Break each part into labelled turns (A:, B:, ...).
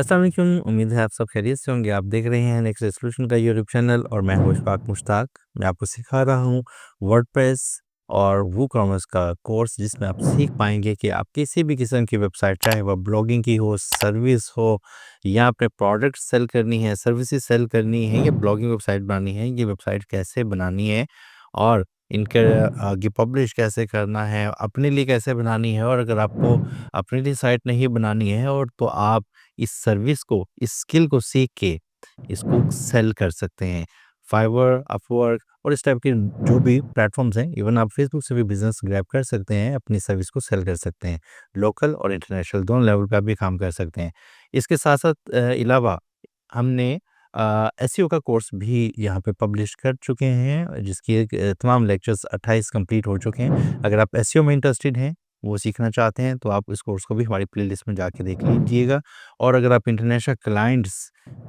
A: अस्सलाम वालेकुम। उम्मीद है आप सब खैरियत से होंगे। आप देख रहे हैं नेक्स्ट सॉल्यूशन का यूट्यूब चैनल और मैं हूं इशफाक मुश्ताक। मैं आपको सिखा रहा हूं वर्डप्रेस और वूकॉमर्स का कोर्स, जिसमें आप सीख पाएंगे कि आप किसी भी किस्म की वेबसाइट, चाहे वह ब्लॉगिंग की हो, सर्विस हो, या अपने प्रोडक्ट सेल करनी है, सर्विसेज सेल करनी है, या ब्लॉगिंग वेबसाइट बनानी है, ये वेबसाइट कैसे बनानी है और इनके आगे पब्लिश कैसे करना है, अपने लिए कैसे बनानी है। और अगर आपको अपने लिए साइट नहीं बनानी है और तो आप इस सर्विस को, इस स्किल को सीख के इसको सेल कर सकते हैं। फाइवर, अपवर्क और इस टाइप के जो भी प्लेटफॉर्म्स हैं, इवन आप फेसबुक से भी बिजनेस ग्रैब कर सकते हैं, अपनी सर्विस को सेल कर सकते हैं। लोकल और इंटरनेशनल दोनों लेवल पे आप भी काम कर सकते हैं। इसके साथ साथ इलावा हमने एसईओ का कोर्स भी यहाँ पे पब्लिश कर चुके हैं, जिसकी तमाम लेक्चर्स 28 कंप्लीट हो चुके हैं। अगर आप एसईओ में इंटरेस्टेड हैं, वो सीखना चाहते हैं, तो आप इस कोर्स को भी हमारी प्लेलिस्ट में जाके देख लीजिएगा। और अगर आप इंटरनेशनल क्लाइंट्स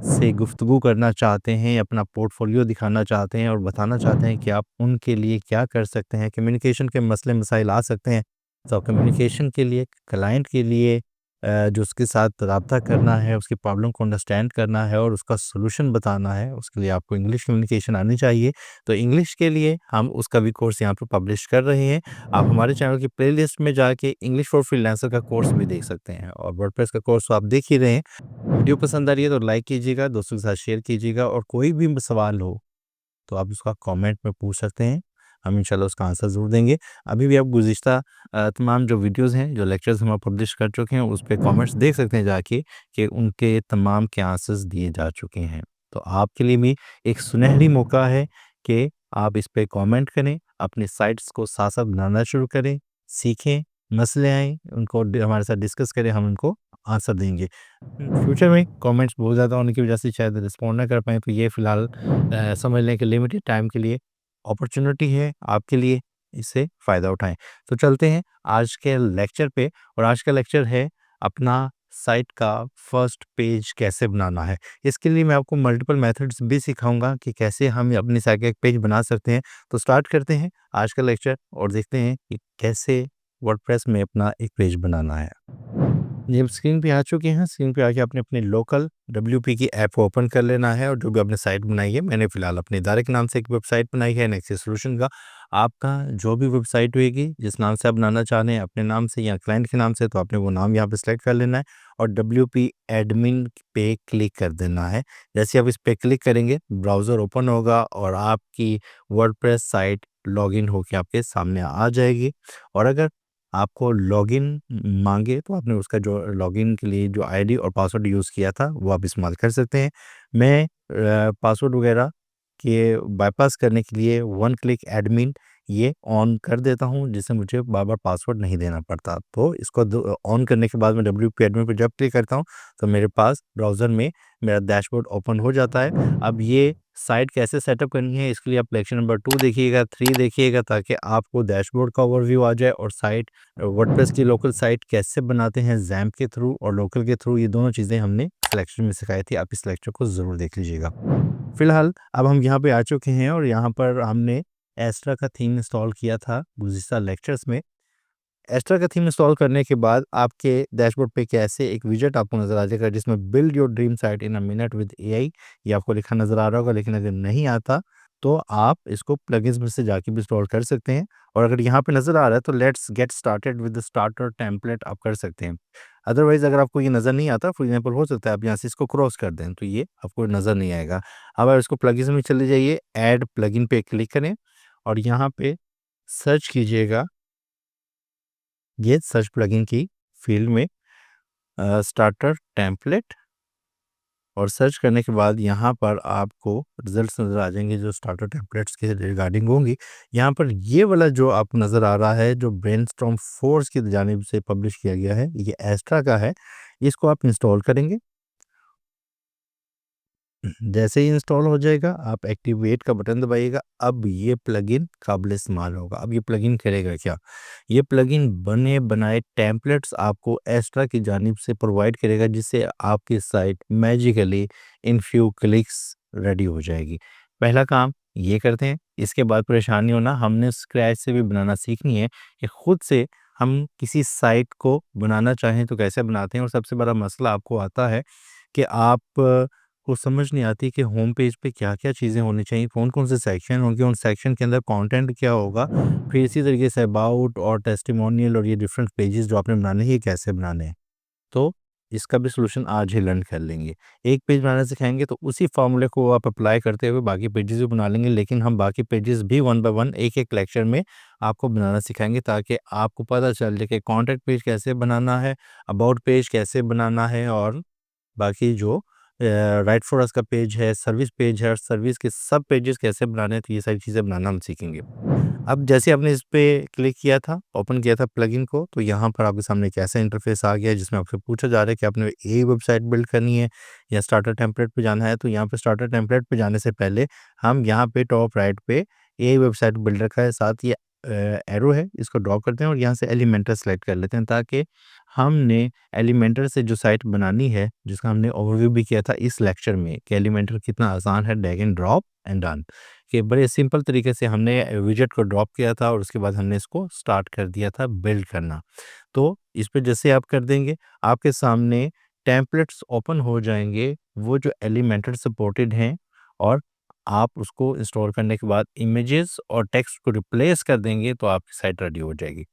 A: से गुफ्तगू करना चाहते हैं, अपना पोर्टफोलियो दिखाना चाहते हैं और बताना चाहते हैं कि आप उनके लिए क्या कर सकते हैं, कम्युनिकेशन के मसले मसाइल आ सकते हैं, तो कम्युनिकेशन के लिए, क्लाइंट के लिए जो उसके साथ राब्ता करना है, उसकी प्रॉब्लम को अंडरस्टैंड करना है और उसका सॉल्यूशन बताना है, उसके लिए आपको इंग्लिश कम्युनिकेशन आनी चाहिए। तो इंग्लिश के लिए हम उसका भी कोर्स यहाँ पे पब्लिश कर रहे हैं। आप हमारे चैनल की प्लेलिस्ट में जाके इंग्लिश फॉर फ्रीलांसर का कोर्स भी देख सकते हैं, और वर्डप्रेस का कोर्स तो आप देख ही रहे हैं। वीडियो पसंद आ रही है तो लाइक कीजिएगा, दोस्तों के साथ शेयर कीजिएगा, और कोई भी सवाल हो तो आप उसका कमेंट में पूछ सकते हैं, हम इंशाल्लाह उसका आंसर ज़रूर देंगे। अभी भी आप गुज़िश्ता तमाम जो वीडियोज़ हैं, जो लेक्चर्स हम पब्लिश कर चुके हैं, उस पे कमेंट्स देख सकते हैं जाके कि उनके तमाम के आंसर्स दिए जा चुके हैं। तो आपके लिए भी एक सुनहरी मौका है कि आप इस पे कमेंट करें, अपनी साइट्स को साथ-साथ बनाना शुरू करें, सीखें, मसले आएँ, उनको हमारे साथ डिस्कस करें, हम उनको आंसर देंगे। फ्यूचर में कमेंट्स बहुत ज़्यादा होने की वजह से शायद रिस्पॉन्ड ना कर पाएँ, तो ये फ़िलहाल समझ लें कि लिमिटेड टाइम के लिए अपॉर्चुनिटी है आपके लिए, इससे फ़ायदा उठाएँ। तो चलते हैं आज के लेक्चर पे, और आज का लेक्चर है अपना साइट का फर्स्ट पेज कैसे बनाना है। इसके लिए मैं आपको मल्टीपल मेथड्स भी सिखाऊँगा कि कैसे हम अपनी साइट का एक पेज बना सकते हैं। तो स्टार्ट करते हैं आज का लेक्चर और देखते हैं कि कैसे वर्डप्रेस में अपना एक पेज बनाना है। जी, हम स्क्रीन पे आ चुके हैं। स्क्रीन पे आके आपने अपने लोकल डब्ल्यूपी की ऐप ओपन कर लेना है, और जो भी आपने साइट बनाई है, मैंने फ़िलहाल अपने इदारे के नाम से एक वेबसाइट बनाई है, नेक्सस सॉल्यूशन का। आपका जो भी वेबसाइट होएगी, जिस नाम से आप बनाना चाह रहे हैं, अपने नाम से या क्लाइंट के नाम से, तो आपने वो नाम यहाँ पे सेलेक्ट कर लेना है और डब्ल्यूपी एडमिन पे क्लिक कर देना है। जैसे आप इस पे क्लिक करेंगे, ब्राउज़र ओपन होगा और आपकी वर्डप्रेस साइट लॉगिन होके आपके सामने आ जाएगी। और अगर आपको लॉगिन माँगे, तो आपने उसका जो लॉगिन के लिए जो आईडी और पासवर्ड यूज़ किया था, वो आप इस्तेमाल कर सकते हैं। मैं पासवर्ड वगैरह के बायपास करने के लिए वन क्लिक एडमिन ये ऑन कर देता हूँ, जिससे मुझे बार-बार पासवर्ड नहीं देना पड़ता। तो इसको ऑन करने के बाद मैं डब्ल्यूपी एडमिन पे जब क्लिक करता हूँ, तो मेरे पास ब्राउज़र में मेरा डैशबोर्ड ओपन हो जाता है। अब ये साइट कैसे सेटअप करनी है, इसके लिए आप लेक्चर नंबर 2 देखिएगा, 3 देखिएगा, ताकि आपको डैशबोर्ड का ओवरव्यू आ जाए, और साइट वर्डप्रेस की लोकल साइट कैसे बनाते हैं ज़ैम्प के थ्रू और लोकल के थ्रू, ये दोनों चीज़ें हमने इस लेक्चर में सिखाई थी। आप इस लेक्चर को ज़रूर देख लीजिएगा। फिलहाल अब हम यहाँ पे आ चुके हैं, और यहाँ पर हमने एस्ट्रा का थीम इंस्टॉल किया था गुज़िश्ता लेक्चर्स में। एस्ट्रा का थीम इंस्टॉल करने के बाद आपके डैशबोर्ड पे कैसे एक विजेट आपको नज़र आ जाएगा, जिसमें build your dream site in a minute with AI, ये आपको लिखा नज़र आ रहा होगा। लेकिन अगर नहीं आता, तो आप इसको प्लगइन्स में से जाके भी इंस्टॉल कर सकते हैं। और अगर यहाँ पे नज़र आ रहा है, तो let's get started with the starter template आप कर सकते हैं। अदरवाइज़ अगर आपको ये नज़र नहीं आता, फॉर एग्जांपल हो सकता है आप यहाँ से इसको क्रॉस कर दें, तो ये आपको नज़र नहीं आएगा। अब आप इसको प्लगइन्स में चले जाइए, ऐड प्लगइन पे क्लिक करें, और यहाँ पे सर्च कीजिएगा, ये सर्च प्लगइन की फील्ड में स्टार्टर टेम्पलेट, और सर्च करने के बाद यहाँ पर आपको रिजल्ट्स नज़र आ जाएंगे जो स्टार्टर टेम्पलेट्स के रिगार्डिंग होंगी। यहाँ पर ये वाला जो आपको नज़र आ रहा है, जो ब्रेनस्टॉर्म फोर्स की जानिब से पब्लिश किया गया है, ये एस्ट्रा का है। इसको आप इंस्टॉल करेंगे। जैसे ही इंस्टॉल हो जाएगा, आप एक्टिवेट का बटन दबाइएगा। अब ये प्लगइन काबिल इस्तेमाल होगा। अब ये प्लगइन करेगा क्या? ये प्लगइन बने बनाए टेम्पलेट्स आपको एक्स्ट्रा की जानिब से प्रोवाइड करेगा, जिससे आपकी site magically in few clicks ready हो जाएगी। पहला काम ये करते हैं, इसके बाद परेशानी होना, हमने स्क्रैच से भी बनाना सीखनी है कि खुद से हम किसी साइट को बनाना चाहें तो कैसे बनाते हैं। और सबसे बड़ा मसला आपको आता है कि आप को समझ नहीं आती कि होम पेज पे क्या-क्या चीज़ें होनी चाहिए, कौन-कौन से सेक्शन होंगे, उन सेक्शन के अंदर कंटेंट क्या होगा। फिर इसी तरीके से अबाउट और टेस्टिमोनियल और ये डिफरेंट पेजेस जो आपने बनाने हैं, ये कैसे बनाने हैं। तो इसका भी सॉल्यूशन आज ही लर्न कर लेंगे। एक पेज बनाना सिखाएँगे तो उसी फ़ॉर्मूले को आप अप्लाई करते हुए बाकी पेजेज़ भी बना लेंगे, लेकिन हम बाकी पेजेज़ भी वन बाय वन एक-एक लेक्चर में आपको बनाना सिखाएँगे ताकि आपको पता चल जाए कि कॉन्टैक्ट पेज कैसे बनाना है, अबाउट पेज कैसे बनाना है और बाकी जो राइट फॉर अस का पेज है, सर्विस पेज है और सर्विस के सब पेजेज़ कैसे बनाने हैं, तो ये सारी चीज़ें बनाना हम सीखेंगे। अब जैसे आपने इस पे क्लिक किया था, ओपन किया था प्लगइन को, तो यहाँ पर आपके सामने एक ऐसा इंटरफ़ेस आ गया है जिसमें आपसे पूछा जा रहा है कि आपने ये वेबसाइट बिल्ड करनी है या स्टार्टर टेम्पलेट पे जाना है। तो यहाँ पे स्टार्टर टेम्पलेट पे जाने से पहले हम यहाँ पे टॉप राइट पे ये वेबसाइट बिल्डर का है, साथ ये एरो है, इसको ड्रॉ करते हैं और यहाँ से एलिमेंटर सेलेक्ट कर लेते हैं ताकि हमने एलिमेंटर से जो साइट बनानी है, जिसका हमने ओवरव्यू भी किया था इस लेक्चर में कि एलिमेंटर कितना आसान है, drag and drop and done. कि बड़े सिंपल तरीके से हमने विजेट को ड्रॉप किया था और उसके बाद हमने इसको स्टार्ट कर दिया था बिल्ड करना। तो इस पे जैसे आप कर देंगे, आपके सामने टेम्पलेट्स ओपन हो जाएँगे, वो जो एलिमेंटर सपोर्टेड हैं और आप उसको इंस्टॉल करने के बाद इमेजेस और टेक्स्ट को रिप्लेस कर देंगे तो आपकी साइट रेडी हो जाएगी।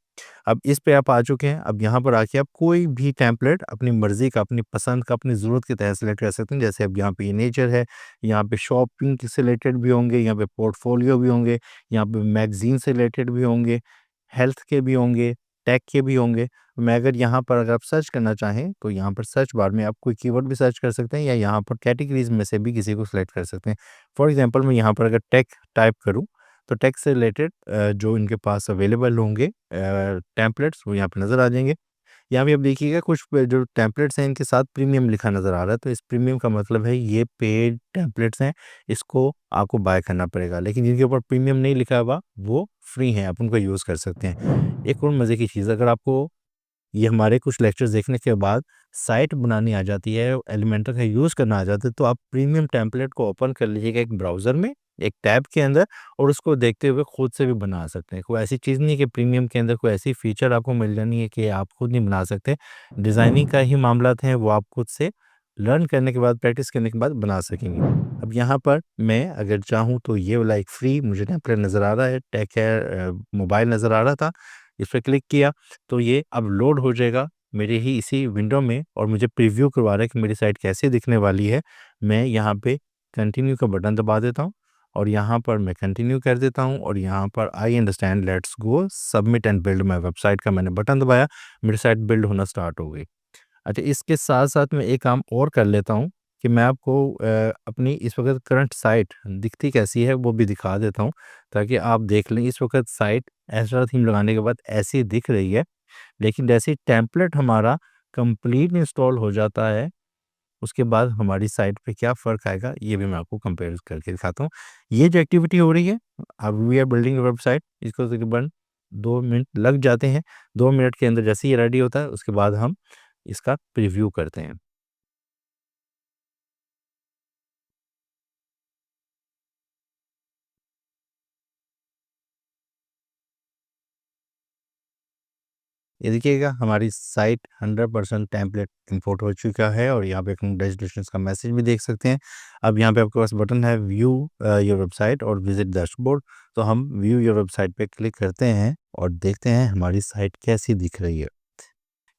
A: अब इस पे आप आ चुके हैं, अब यहाँ पर आके आप कोई भी टेम्पलेट अपनी मर्ज़ी का, अपनी पसंद का, अपनी ज़रूरत के तहत सेलेक्ट कर सकते हैं। जैसे अब यहाँ पे ये नेचर है, यहाँ पे शॉपिंग से रिलेटेड भी होंगे, यहाँ पे पोर्टफोलियो भी होंगे, यहाँ पे मैगज़ीन से रिलेटेड भी होंगे, हेल्थ के भी होंगे, टेक के भी होंगे। मैं अगर आप सर्च करना चाहें, तो यहाँ पर सर्च बार में आप कोई कीवर्ड भी सर्च कर सकते हैं या यहाँ पर कैटेगरीज़ में से भी किसी को सेलेक्ट कर सकते हैं। फॉर एग्ज़ाम्पल मैं यहाँ पर अगर टेक टाइप करूँ, तो टेक से रिलेटेड जो इनके पास अवेलेबल होंगे टेम्पलेट्स वो यहाँ पे नज़र आ जाएँगे। यहाँ पे आप देखिएगा कुछ जो टेम्पलेट्स हैं इनके साथ प्रीमियम लिखा नज़र आ रहा है, तो इस प्रीमियम का मतलब है ये पेड टेम्पलेट्स हैं, इसको आपको बाय करना पड़ेगा। लेकिन जिनके ऊपर प्रीमियम नहीं लिखा हुआ वो फ्री हैं, आप उनको यूज़ कर सकते हैं। एक और मज़े की चीज़, अगर आपको ये हमारे कुछ लेक्चर्स देखने के बाद साइट बनानी आ जाती है, एलिमेंटर का यूज़ करना आ जाता है, तो आप प्रीमियम टेम्पलेट को ओपन कर लीजिएगा एक ब्राउज़र में, एक टैब के अंदर और उसको देखते हुए खुद से भी बना सकते हैं। कोई ऐसी चीज़ नहीं है कि प्रीमियम के अंदर कोई ऐसी फीचर आपको मिल जानी है कि आप खुद नहीं बना सकते। डिज़ाइनिंग का ही मामलात हैं, वो आप खुद से लर्न करने के बाद, प्रैक्टिस करने के बाद बना सकेंगे। अब यहाँ पर मैं अगर चाहूँ तो ये वाला एक फ्री मुझे टेम्पलेट नज़र आ रहा है, टेक केयर मोबाइल नज़र आ रहा था, इस पे क्लिक किया तो ये अब लोड हो जाएगा मेरे ही इसी विंडो में और मुझे प्रीव्यू करवा रहा है कि मेरी साइट कैसे दिखने वाली है। मैं यहाँ पे कंटिन्यू का बटन दबा देता हूँ और यहाँ पर मैं कंटिन्यू कर देता हूँ और यहाँ पर I understand let's go submit and build my website का मैंने बटन दबाया, मेरी साइट बिल्ड होना स्टार्ट हो गई। अच्छा, इसके साथ-साथ मैं एक काम और कर लेता हूँ कि मैं आपको अपनी इस वक़्त करंट साइट दिखती कैसी है वो भी दिखा देता हूँ, ताकि आप देख लें इस वक़्त साइट एज़रा थीम लगाने के बाद ऐसी दिख रही है। लेकिन जैसे ही टेम्पलेट हमारा कंप्लीट इंस्टॉल हो जाता है, उसके बाद हमारी साइट पे क्या फ़र्क आएगा, ये भी मैं आपको कंपेयर करके दिखाता हूँ। ये जो एक्टिविटी हो रही है, अब we are building a website, इसको तकरीबन 2 मिनट लग जाते हैं। 2 मिनट के अंदर जैसे ही ये रेडी होता है, उसके बाद हम इसका प्रीव्यू करते हैं। ये देखिएगा हमारी साइट 100% टेम्पलेट इंपोर्ट हो चुका है और यहाँ पे कंग्रेचुलेशन का मैसेज भी देख सकते हैं। अब यहाँ पे आपके पास बटन है व्यू योर वेबसाइट और विजिट डैशबोर्ड, तो हम व्यू योर वेबसाइट पे क्लिक करते हैं और देखते हैं हमारी साइट कैसी दिख रही है।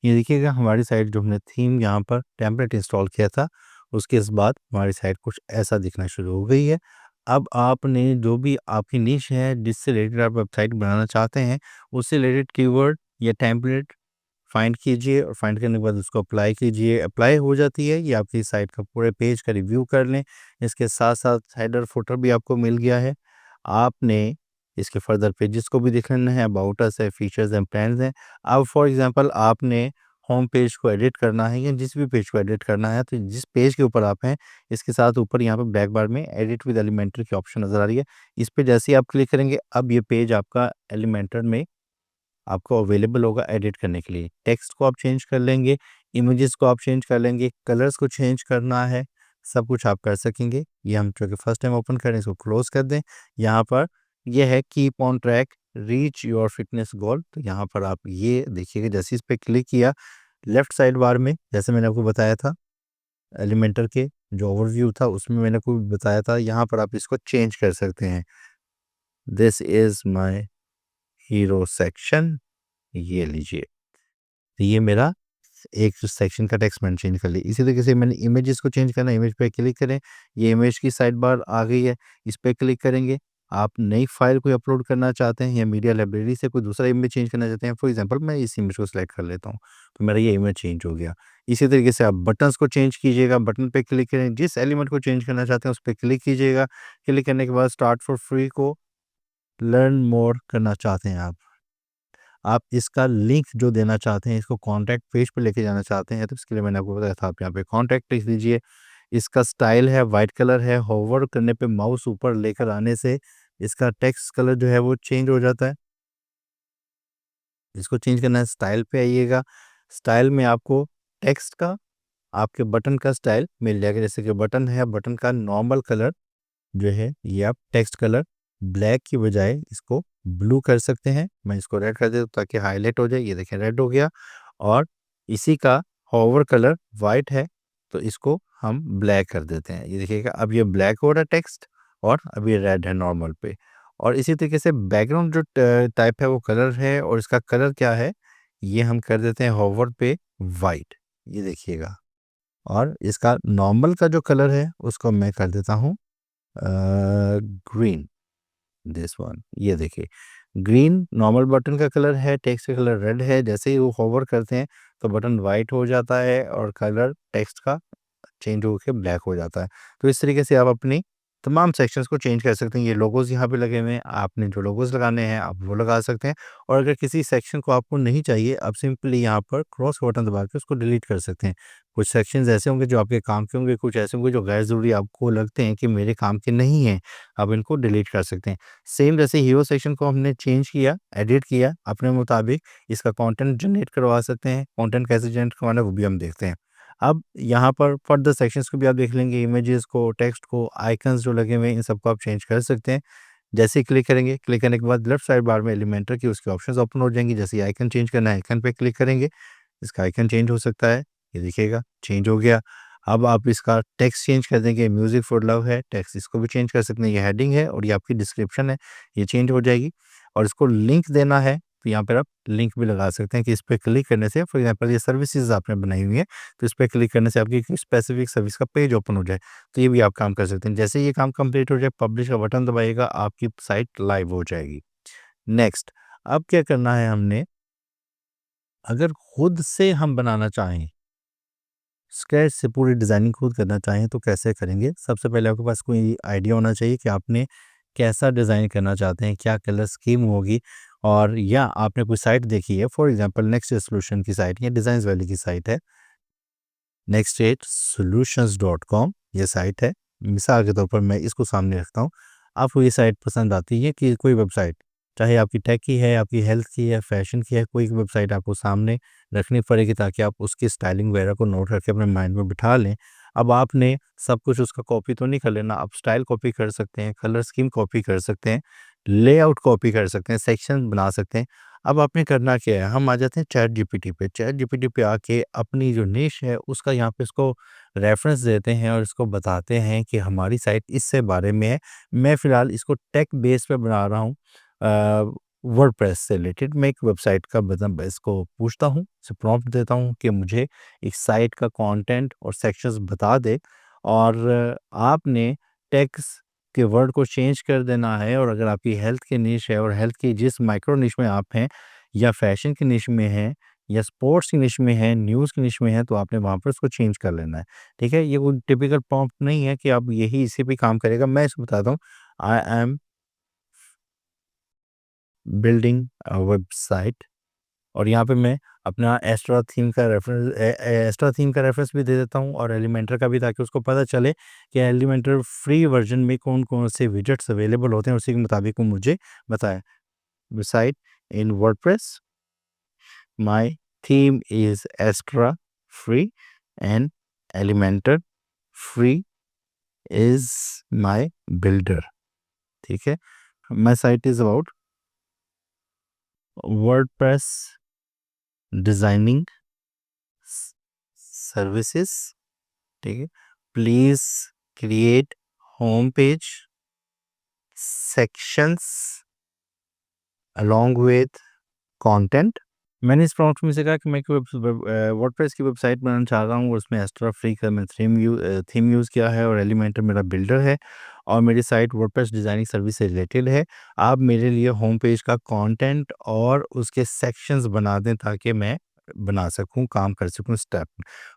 A: ये देखिएगा हमारी साइट जो हमने थीम यहाँ पर टेम्पलेट इंस्टॉल किया था, उसके इस बाद हमारी साइट कुछ ऐसा दिखना शुरू हो गई है। अब आपने जो भी आपकी निश है जिससे रिलेटेड आप वेबसाइट बनाना चाहते हैं, उससे रिलेटेड कीवर्ड या टेम्पलेट फाइंड कीजिए और फाइंड करने के बाद उसको अप्लाई कीजिए। अप्लाई हो जाती है, ये आपकी साइट का पूरे पेज का रिव्यू कर लें। इसके साथ-साथ हेडर फुटर भी आपको मिल गया है। आपने इसके फर्दर पेजेस को भी देख लेना है, अबाउट अस है, फीचर्स एंड प्लान्स हैं। अब फॉर एग्ज़ाम्पल आपने होम पेज को एडिट करना है या जिस भी पेज को एडिट करना है, तो जिस पेज के ऊपर आप हैं, इसके साथ ऊपर यहाँ पे बैक बार में एडिट विद एलिमेंटर की ऑप्शन नज़र आ रही है। इस पे जैसे ही आप क्लिक करेंगे, अब ये पेज आपका एलिमेंटर में आपको अवेलेबल होगा एडिट करने के लिए। टेक्स्ट को आप चेंज कर लेंगे, इमेजेस को आप चेंज कर लेंगे, कलर्स को चेंज करना है, सब कुछ आप कर सकेंगे। ये हम चूँकि फर्स्ट टाइम ओपन कर रहे हैं, इसको क्लोज़ कर दें। यहाँ पर ये है keep on track, reach your fitness goal, तो यहाँ पर आप ये देखिएगा जैसे इस पे क्लिक किया, लेफ्ट साइड बार में जैसे मैंने आपको बताया था एलिमेंटर के जो ओवरव्यू था उसमें मैंने आपको बताया था, यहाँ पर आप इसको चेंज कर सकते हैं। This is my hero section, ये लीजिए। तो ये मेरा एक सेक्शन का टेक्स्ट मैंने चेंज कर लिया। इसी तरीके से मैंने इमेजेस को चेंज करना है, इमेज पे क्लिक करें, ये इमेज की साइड बार आ गई है, इस पे क्लिक करेंगे। आप नई फाइल कोई अपलोड करना चाहते हैं या मीडिया लाइब्रेरी से कोई दूसरा इमेज चेंज करना चाहते हैं, फॉर एग्जांपल मैं इस इमेज को सिलेक्ट कर लेता हूँ, तो मेरा ये इमेज चेंज हो गया। इसी तरीके से आप बटन्स को चेंज कीजिएगा, बटन पे क्लिक करें, जिस एलिमेंट को चेंज करना चाहते हैं उस पे क्लिक कीजिएगा। क्लिक करने के बाद स्टार्ट फॉर फ्री को लर्न मोर करना चाहते हैं आप इसका लिंक जो देना चाहते हैं, इसको कॉन्टैक्ट पेज पे लेके जाना चाहते हैं, तो इसके लिए मैंने आपको बताया था, आप यहाँ पे कॉन्टैक्ट लिख दीजिए। इसका स्टाइल है वाइट कलर है, होवर करने पे माउस ऊपर लेकर आने से इसका टेक्स्ट कलर जो है वो चेंज हो जाता है। इसको चेंज करना है, स्टाइल पे आइएगा। स्टाइल में आपको टेक्स्ट का, आपके बटन का स्टाइल मिल जाएगा। जैसे कि बटन है, बटन का नॉर्मल कलर जो है ये आप टेक्स्ट कलर ब्लैक की बजाय इसको ब्लू कर सकते हैं। मैं इसको रेड कर देता हूँ ताकि हाईलाइट हो जाए, ये देखें रेड हो गया। और इसी का होवर कलर वाइट है, तो इसको हम ब्लैक कर देते हैं। ये देखिएगा अब ये ब्लैक हो रहा है टेक्स्ट, और अभी रेड है नॉर्मल पे। और इसी तरीके से बैकग्राउंड जो टाइप है वो कलर है, और इसका कलर क्या है ये हम कर देते हैं होवर पे वाइट, ये देखिएगा। और इसका नॉर्मल का जो कलर है उसको मैं कर देता हूँ ग्रीन, दिस वन, ये देखिए ग्रीन नॉर्मल बटन का कलर है, टेक्स्ट का कलर रेड है। जैसे ही वो होवर करते हैं तो बटन वाइट हो जाता है और कलर टेक्स्ट का चेंज होकर ब्लैक हो जाता है। तो इस तरीके से आप अपनी तमाम सेक्शंस को चेंज कर सकते हैं। ये लोगोज़ यहाँ पे लगे हुए हैं, आपने जो लोगोज़ लगाने हैं आप वो लगा सकते हैं। और अगर किसी सेक्शन को आपको नहीं चाहिए, आप सिंपली यहाँ पर क्रॉस बटन दबा के उसको डिलीट कर सकते हैं। कुछ सेक्शंस ऐसे होंगे जो आपके काम के होंगे, कुछ ऐसे होंगे जो गैर ज़रूरी आपको लगते हैं कि मेरे काम के नहीं हैं, आप इनको डिलीट कर सकते हैं। सेम जैसे हीरो सेक्शन को हमने चेंज किया, एडिट किया अपने मुताबिक, इसका कंटेंट जनरेट करवा सकते हैं। कंटेंट कैसे जनरेट करवाना है वो भी हम देखते हैं। अब यहाँ पर फर्दर सेक्शंस को भी आप देख लेंगे, इमेजेस को, टेक्स्ट को, आइकन्स जो लगे हुए हैं इन सबको आप चेंज कर सकते हैं। जैसे ही क्लिक करेंगे, क्लिक करने के बाद लेफ्ट साइड बार में एलिमेंटर की उसके ऑप्शंस ओपन हो जाएंगी। जैसे ही आइकन चेंज करना है, आइकन पे क्लिक करेंगे, इसका आइकन चेंज हो सकता है, ये देखिएगा चेंज हो गया। अब आप इसका टेक्स्ट चेंज कर देंगे, म्यूजिक फॉर लव है टेक्स्ट, इसको भी चेंज कर सकते हैं। ये हेडिंग है और ये आपकी डिस्क्रिप्शन है, ये चेंज हो जाएगी। और इसको लिंक देना है तो यहाँ पर आप लिंक भी लगा सकते हैं कि इस पे क्लिक करने से, फॉर एग्जांपल ये सर्विसेज आपने बनाई हुई है, तो इस पे क्लिक करने से आपकी स्पेसिफिक सर्विस का पेज ओपन हो जाए, तो ये भी आप काम कर सकते हैं। जैसे ये काम कंप्लीट हो जाए, पब्लिश का बटन दबाइएगा, आपकी साइट लाइव हो जाएगी। नेक्स्ट, अब क्या करना है हमने, अगर खुद से हम बनाना चाहें, स्क्रैच से पूरी डिज़ाइनिंग खुद करना चाहें तो कैसे करेंगे? सबसे पहले आपके पास कोई आइडिया होना चाहिए कि आपने कैसा डिज़ाइन करना चाहते हैं, क्या कलर स्कीम होगी, और या आपने कोई साइट देखी है, फॉर एग्जांपल नेक्स्ट सॉल्यूशन की साइट या डिज़ाइन्स वैली की साइट है, nextstatesolutions.com ये साइट है। मिसाल के तौर पर मैं इसको सामने रखता हूँ। आपको ये साइट पसंद आती है कि कोई वेबसाइट, चाहे आपकी टेक की है, आपकी हेल्थ की है, फैशन की है, कोई वेबसाइट आपको सामने रखनी पड़ेगी ताकि आप उसकी स्टाइलिंग वगैरह को नोट करके अपने माइंड में बिठा लें। अब आपने सब कुछ उसका कॉपी तो नहीं कर लेना, आप स्टाइल कॉपी कर सकते हैं, कलर स्कीम कॉपी कर सकते हैं, लेआउट कॉपी कर सकते हैं, सेक्शन बना सकते हैं। अब आपने करना क्या है, हम आ जाते हैं चैट जीपीटी पे। चैट जीपीटी पे आके अपनी जो निश है उसका यहाँ पे इसको रेफरेंस देते हैं और इसको बताते हैं कि हमारी साइट इससे बारे में है। मैं फ़िलहाल इसको टेक बेस पे बना रहा हूँ, वर्डप्रेस से रिलेटेड। मैं एक वेबसाइट का मतलब इसको पूछता हूँ, इसे प्रॉम्प्ट देता हूँ कि मुझे एक साइट का कंटेंट और सेक्शंस बता दे, और आपने टेक्स्ट के वर्ड को चेंज कर देना है। और अगर आपकी हेल्थ की निश है और हेल्थ की जिस माइक्रो निश में आप हैं, या फैशन की निश में हैं, या स्पोर्ट्स की निश में हैं, न्यूज़ की निश में हैं, तो आपने वहाँ पर उसको चेंज कर लेना है। ठीक है? ये कोई टिपिकल प्रॉम्प्ट नहीं है कि आप यही इसी पे काम करेगा। मैं इसको बताता हूँ, I am building a website, और यहाँ पे मैं अपना एस्ट्रा थीम का रेफरेंस भी दे देता हूँ और एलिमेंटर का भी, ताकि उसको पता चले कि एलिमेंटर फ्री वर्जन में कौन-कौन से विजेट्स अवेलेबल होते हैं, उसी के मुताबिक वो मुझे बताए। Website in WordPress, my theme is Astra free, and Elementor free is my builder. ठीक है? My site is about WordPress designing services ठीक है। Please create home page sections along with content. मैंने इस प्रॉम्प्ट में से कहा कि मैं वर्डप्रेस की वेबसाइट बनाना चाह रहा हूँ और उसमें एक्स्ट्रा फ्री का मैं थीम यूज़ किया है और एलिमेंटर मेरा बिल्डर है और मेरी साइट वर्डप्रेस डिज़ाइनिंग सर्विस से रिलेटेड है। आप मेरे लिए होम पेज का कंटेंट और उसके सेक्शंस बना दें ताकि मैं बना सकूं, काम कर सकूं स्टेप।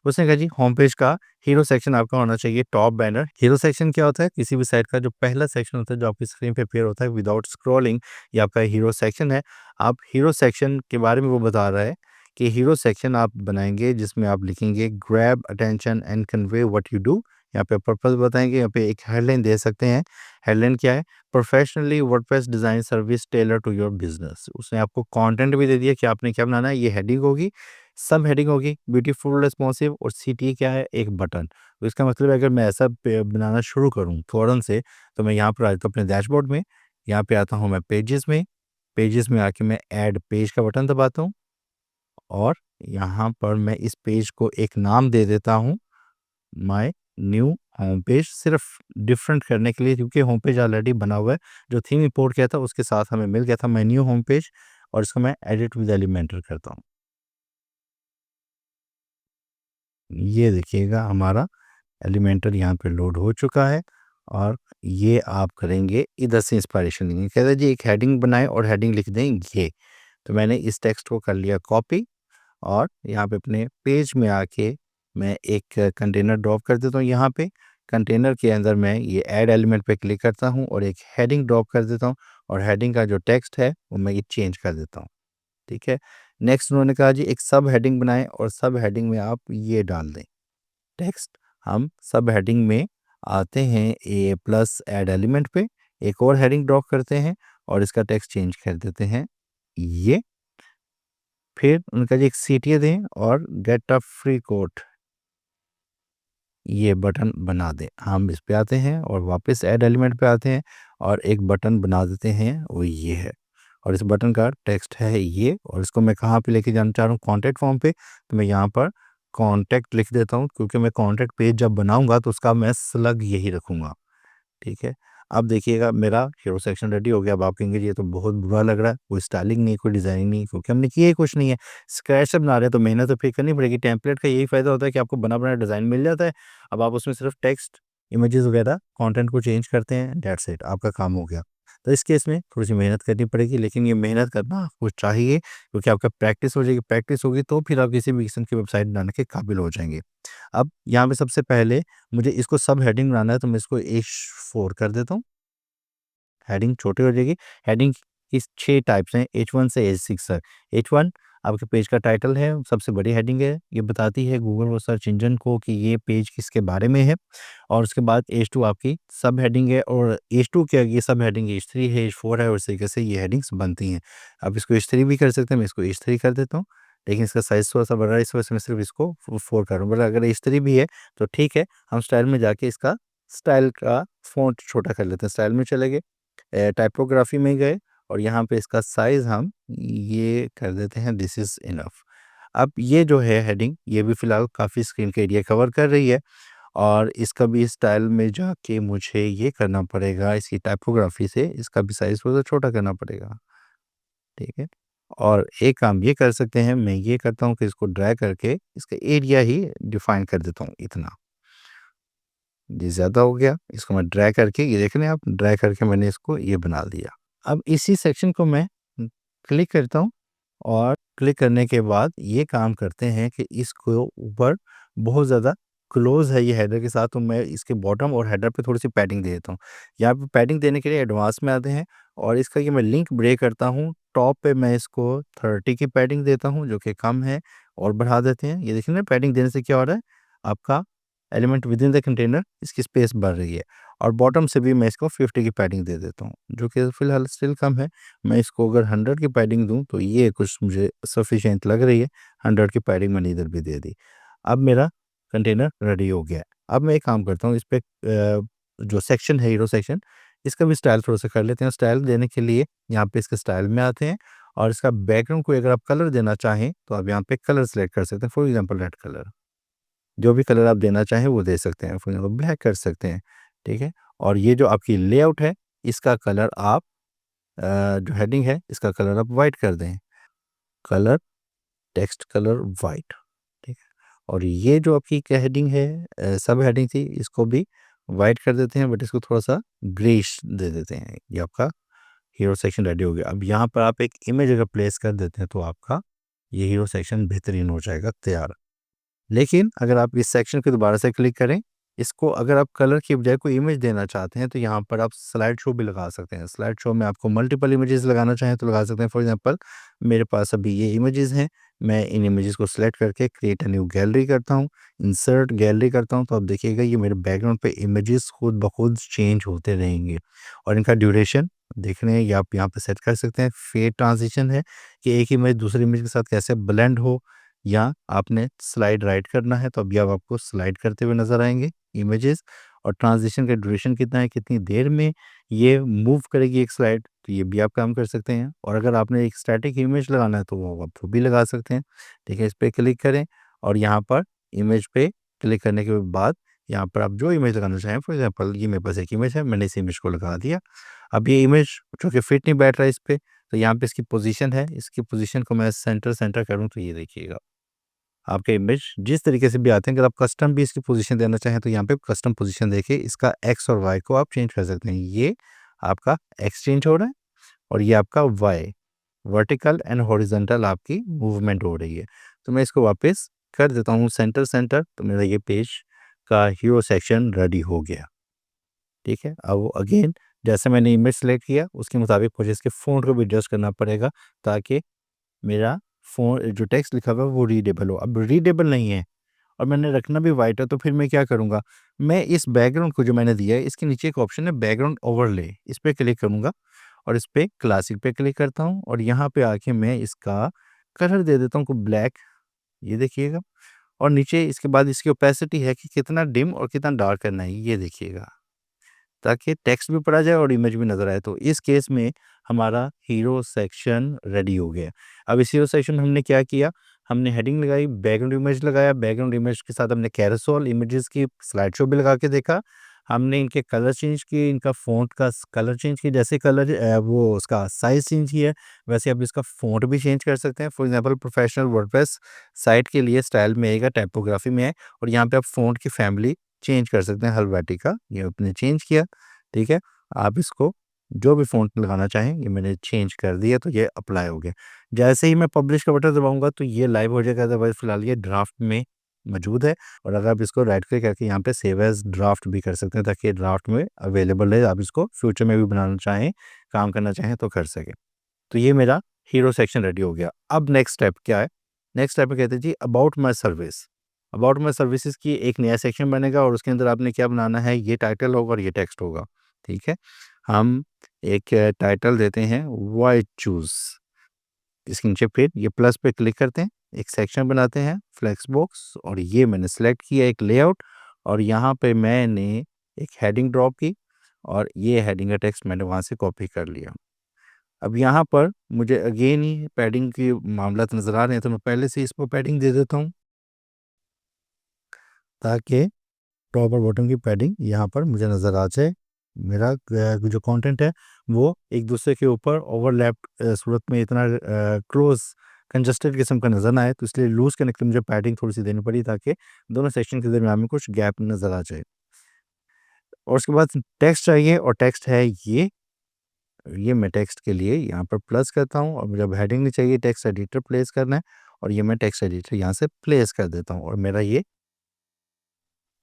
A: उसने कहा जी होम पेज का हीरो सेक्शन आपका होना चाहिए टॉप बैनर। हीरो सेक्शन क्या होता है? किसी भी साइट का जो पहला सेक्शन होता है जो आपकी स्क्रीन पे अपीयर होता है विदाउट स्क्रॉलिंग, ये आपका हीरो सेक्शन है। आप हीरो सेक्शन के बारे में वो बता रहा है कि हीरो सेक्शन आप बनाएंगे जिसमें आप लिखेंगे grab attention and convey what you do. यहाँ पे पर्पस बताएंगे, यहाँ पे एक हेडलाइन दे सकते हैं। हेडलाइन क्या है? Professionally WordPress design service tailor to your business. उसने आपको कंटेंट भी दे दिया कि आपने क्या बनाना है। ये हेडिंग होगी, सब हेडिंग होगी ब्यूटीफुल रिस्पॉन्सिव और सीटी क्या है? एक बटन। तो इसका मतलब है अगर मैं ऐसा बनाना शुरू करूँ फ़ौरन से, तो मैं यहाँ पर आ जाता हूँ अपने डैशबोर्ड में, यहाँ पे आता हूँ मैं पेजेस में, पेजेस में आके मैं ऐड पेज का बटन दबाता हूँ और यहाँ पर मैं इस पेज को एक नाम दे देता हूँ माय न्यू होम पेज, सिर्फ डिफरेंट करने के लिए क्योंकि होम पेज ऑलरेडी बना हुआ है। जो थीम इंपोर्ट किया था उसके साथ हमें मिल गया था माय न्यू होम पेज और इसको मैं एडिट विद एलिमेंटर करता हूँ। ये देखिएगा हमारा एलिमेंटर यहाँ पे लोड हो चुका है और ये आप करेंगे इधर से इंस्पायरेशन लेंगे। कहते हैं जी एक हेडिंग बनाएं और हेडिंग लिख दें ये। तो मैंने इस टेक्स्ट को कर लिया कॉपी और यहाँ पे अपने पेज में आके मैं एक कंटेनर ड्रॉप कर देता हूँ। यहाँ पे कंटेनर के अंदर मैं ये ऐड एलिमेंट पे क्लिक करता हूँ और एक हेडिंग ड्रॉप कर देता हूँ और हेडिंग का जो टेक्स्ट है वो मैं ये चेंज कर देता हूँ। ठीक है। नेक्स्ट उन्होंने कहा जी एक सब हेडिंग बनाएं और सब हेडिंग में आप ये डाल दें टेक्स्ट। हम सब हेडिंग में आते हैं ए प्लस ऐड एलिमेंट पे, एक और हेडिंग ड्रॉप करते हैं और इसका टेक्स्ट चेंज कर देते हैं ये। फिर उनका जी एक सीटीए दें और गेट अ फ्री कोड ये बटन बना दें। हम इस पे आते हैं और वापस ऐड एलिमेंट पे आते हैं और एक बटन बना देते हैं वो ये है और इस बटन का टेक्स्ट है ये और इसको मैं कहाँ पे लेके जाना चाह रहा हूँ कॉन्टैक्ट फॉर्म पे। तो मैं यहाँ पर कॉन्टैक्ट लिख देता हूँ क्योंकि मैं कॉन्टैक्ट पेज जब बनाऊंगा तो उसका मैं स्लग यही रखूँगा। ठीक है। अब देखिएगा मेरा हीरो सेक्शन रेडी हो गया। अब आप कहेंगे ये तो बहुत बुरा लग रहा है, कोई स्टाइलिंग नहीं, कोई डिज़ाइनिंग नहीं, क्योंकि हमने किया ही कुछ नहीं है। स्क्रैच से बना रहे हैं तो मेहनत तो फिर करनी पड़ेगी। टेम्पलेट का यही फ़ायदा होता है कि आपको बना-बनाया डिज़ाइन मिल जाता है। अब आप उसमें सिर्फ टेक्स्ट, इमेजेस वगैरह कंटेंट को चेंज करते हैं, दैट्स इट, आपका काम हो गया। तो इस केस में थोड़ी-सी मेहनत करनी पड़ेगी, लेकिन ये मेहनत करना आपको चाहिए क्योंकि आपका प्रैक्टिस हो जाएगी। प्रैक्टिस होगी तो फिर आप किसी भी किस्म की वेबसाइट बनाने के काबिल हो जाएंगे। अब यहाँ पे सबसे पहले मुझे इसको सब हेडिंग बनाना है तो मैं इसको H4 कर देता हूँ। हेडिंग छोटी हो जाएगी। हेडिंग की 6 टाइप्स हैं H1 से H6 तक। H1 आपके पेज का टाइटल है, सबसे बड़ी हेडिंग है। ये बताती है गूगल और सर्च इंजन को कि ये पेज किसके बारे में है। और उसके बाद H2 आपकी सब हेडिंग है और H2 क्या ये सब हेडिंग H3 है, H4 है और इस तरीके से ये हेडिंग्स बनती हैं। आप इसको H3 भी कर सकते हैं, मैं इसको H3 कर देता हूँ। लेकिन इसका साइज़ थोड़ा-सा बड़ा है इस वजह से मैं सिर्फ इसको 4 कर रहा हूँ। अगर H3 भी है तो ठीक है, हम स्टाइल में जाके इसका स्टाइल का फ़ॉन्ट छोटा कर लेते हैं। स्टाइल में चले गए, टाइपोग्राफी में गए और यहाँ पे इसका साइज़ हम ये कर देते हैं दिस इज़ इनफ। अब ये जो है हेडिंग ये भी फ़िलहाल काफ़ी स्क्रीन का एरिया कवर कर रही है और इसका भी स्टाइल में जाके मुझे ये करना पड़ेगा, इसकी टाइपोग्राफी से इसका भी साइज़ थोड़ा छोटा करना पड़ेगा। ठीक है। और एक काम ये कर सकते हैं, मैं ये करता हूँ कि इसको ड्रैग करके इसका एरिया ही डिफ़ाइन कर देता हूँ इतना। ये ज़्यादा हो गया, इसको मैं ड्रैग करके ये देख रहे हैं आप, ड्रैग करके मैंने इसको ये बना दिया। अब इसी सेक्शन को मैं क्लिक करता हूँ और क्लिक करने के बाद ये काम करते हैं कि इसको ऊपर बहुत ज़्यादा क्लोज़ है ये हेडर के साथ, तो मैं इसके बॉटम और हेडर पे थोड़ी-सी पैडिंग दे देता हूँ। यहाँ पे पैडिंग देने के लिए एडवांस में आते हैं और इसका ये मैं लिंक ब्रेक करता हूँ। टॉप पे मैं इसको 30 की पैडिंग देता हूँ जो कि कम है और बढ़ा देते हैं। ये देखिए ना पैडिंग देने से क्या हो रहा है, आपका element with in the container इसकी स्पेस बढ़ रही है और बॉटम से भी मैं इसको 50 की पैडिंग दे देता हूँ, जो कि फ़िलहाल स्टिल कम है। मैं इसको अगर 100 की पैडिंग दूँ तो ये कुछ मुझे सफिशिएंट लग रही है। 100 की पैडिंग मैंने इधर भी दे दी। अब मेरा कंटेनर रेडी हो गया है। अब मैं एक काम करता हूँ इस पे जो सेक्शन है हीरो सेक्शन, इसका भी स्टाइल थोड़ा-सा कर लेते हैं। स्टाइल देने के लिए यहाँ पे इसके स्टाइल में आते हैं और इसका बैकग्राउंड को अगर आप कलर देना चाहें तो आप यहाँ पे कलर सेलेक्ट कर सकते हैं, फॉर एग्ज़ाम्पल रेड कलर। जो भी कलर आप देना चाहें वो दे सकते हैं, फॉर एग्जाम्पल ब्लैक कर सकते हैं, ठीक है। और ये जो आपकी लेआउट है इसका कलर आप जो हेडिंग है इसका कलर आप वाइट कर दें, कलर टेक्स्ट कलर वाइट, ठीक है। और ये जो आपकी क्या हेडिंग है, सब हेडिंग थी, इसको भी वाइट कर देते हैं, बट इसको थोड़ा सा ग्रेश दे देते हैं। ये आपका हीरो सेक्शन रेडी हो गया। अब यहाँ पर आप एक इमेज अगर प्लेस कर देते हैं तो आपका ये हीरो सेक्शन बेहतरीन हो जाएगा, तैयार। लेकिन अगर आप इस सेक्शन को दोबारा से क्लिक करें, इसको अगर आप कलर की बजाय कोई इमेज देना चाहते हैं तो यहाँ पर आप स्लाइड शो भी लगा सकते हैं। स्लाइड शो में आपको मल्टीपल इमेजेस लगाना चाहें तो लगा सकते हैं। फॉर एग्जांपल मेरे पास अभी ये इमेजेस हैं, मैं इन इमेजेस को सिलेक्ट करके क्रिएट अ न्यू गैलरी करता हूँ, इंसर्ट गैलरी करता हूँ, तो आप देखिएगा ये मेरे बैकग्राउंड पे इमेजेस खुद ब खुद चेंज होते रहेंगे। और इनका ड्यूरेशन देखने ये आप यहाँ पे सेट कर सकते हैं। फेड ट्रांजिशन है कि एक इमेज दूसरी इमेज के साथ कैसे ब्लेंड हो, या आपने स्लाइड राइट करना है तो अभी आप आपको स्लाइड करते हुए नज़र आएंगे इमेजेस। और ट्रांजिशन का ड्यूरेशन कितना है, कितनी देर में ये मूव करेगी एक स्लाइड, तो ये भी आप काम कर सकते हैं। और अगर आपने एक स्टैटिक इमेज लगाना है तो वो आप वो भी लगा सकते हैं, ठीक है। इस पर क्लिक करें और यहाँ पर इमेज पे क्लिक करने के बाद यहाँ पर आप जो इमेज लगाना चाहें, फॉर एग्जाम्पल ये मेरे पास एक इमेज है, मैंने इस इमेज को लगा दिया। अब ये इमेज जो कि फिट नहीं बैठ रहा है इस पर, तो यहाँ पे इसकी पोजीशन है, इसकी पोजीशन को मैं सेंटर सेंटर करूँ तो ये देखिएगा आपके इमेज जिस तरीके से भी आते हैं। अगर आप कस्टम भी इसकी पोजीशन देना चाहें तो यहाँ पे कस्टम पोजीशन देके इसका एक्स और वाई को आप चेंज कर सकते हैं। ये आपका एक्स चेंज हो रहा है और ये आपका वाई, वर्टिकल एंड हॉरिजॉन्टल आपकी मूवमेंट हो रही है। तो मैं इसको वापस कर देता हूँ सेंटर सेंटर, तो मेरा ये पेज का हीरो सेक्शन रेडी हो गया, ठीक है। अब अगेन जैसे मैंने इमेज सेलेक्ट किया उसके मुताबिक मुझे इसके फ़ॉन्ट को भी एडजस्ट करना पड़ेगा ताकि मेरा फ़ॉन्ट जो टेक्स्ट लिखा हुआ है वो रीडेबल हो। अब रीडेबल नहीं है और मैंने रखना भी वाइट है, तो फिर मैं क्या करूँगा, मैं इस बैकग्राउंड को जो मैंने दिया है इसके नीचे एक ऑप्शन है बैकग्राउंड ओवरले, इस पे क्लिक करूँगा और इस पे क्लासिक पे क्लिक करता हूँ और यहाँ पे आके मैं इसका कलर दे देता हूँ को ब्लैक, ये देखिएगा। और नीचे इसके बाद इसकी ओपेसिटी है कि कितना डिम और कितना डार्क करना है, ये देखिएगा, ताकि टेक्स्ट भी पढ़ा जाए और इमेज भी नज़र आए। तो इस केस में हमारा हीरो सेक्शन रेडी हो गया। अब इस हीरो सेक्शन में हमने क्या किया, हमने हेडिंग लगाई, बैकग्राउंड इमेज लगाया, बैकग्राउंड इमेज के साथ हमने कैरोसेल इमेजेस की स्लाइड शो भी लगा के देखा। हमने इनके कलर चेंज किए, इनका फ़ॉन्ट का कलर चेंज किया, जैसे कलर वो उसका साइज़ चेंज किया है, वैसे आप इसका फ़ॉन्ट भी चेंज कर सकते हैं। For example professional WordPress site के लिए स्टाइल में आएगा, टाइपोग्राफी में है और यहाँ पे आप फ़ॉन्ट की फैमिली चेंज कर सकते हैं। हेलवेटिका ये आपने चेंज किया, ठीक है। आप इसको जो भी फ़ॉन्ट लगाना चाहें ये मैंने चेंज कर दिया, तो ये अप्लाई हो गया। जैसे ही मैं पब्लिश का बटन दबाऊँगा तो ये लाइव हो जाएगा, अदरवाइज़ फ़िलहाल ये ड्राफ्ट में मौजूद है। और अगर आप इसको राइट क्लिक करके यहाँ पे सेव एज़ ड्राफ्ट भी कर सकते हैं ताकि ये ड्राफ्ट में अवेलेबल है, आप इसको फ्यूचर में भी बनाना चाहें, काम करना चाहें तो कर सकें। तो ये मेरा हीरो सेक्शन रेडी हो गया। अब नेक्स्ट स्टेप क्या है? नेक्स्ट स्टेप में कहते हैं जी about my service. About my services की एक नया सेक्शन बनेगा और उसके अंदर आपने क्या बनाना है, ये टाइटल होगा और ये टेक्स्ट होगा, ठीक है। हम एक टाइटल देते हैं व्हाई चूज़, इसके नीचे फिर ये प्लस पे क्लिक करते हैं, एक सेक्शन बनाते हैं फ्लेक्स बॉक्स और ये मैंने सेलेक्ट किया एक लेआउट और यहाँ पे मैंने एक हेडिंग ड्रॉप की और ये हेडिंग का टेक्स्ट मैंने वहाँ से कॉपी कर लिया। अब यहाँ पर मुझे अगेन ही पैडिंग के मामलात नज़र आ रहे हैं, तो मैं पहले से इसको पैडिंग दे देता हूँ ताकि टॉप और बॉटम की पैडिंग यहाँ पर मुझे नज़र आ जाए। मेरा जो कंटेंट है वो एक दूसरे के ऊपर ओवरलैप सूरत में इतना क्लोज कंजस्टेड किस्म का नज़र ना आए, तो इसलिए लूज़ करने के लिए मुझे पैडिंग थोड़ी सी देनी पड़ी ताकि दोनों सेक्शन के दरमियान में कुछ गैप नज़र आ जाए। और उसके बाद टेक्स्ट चाहिए और टेक्स्ट है ये मैं टेक्स्ट के लिए यहाँ पर प्लस करता हूँ और मुझे अब हेडिंग नहीं चाहिए, टेक्स्ट एडिटर प्लेस करना है और ये मैं टेक्स्ट एडिटर यहाँ से प्लेस कर देता हूँ और मेरा ये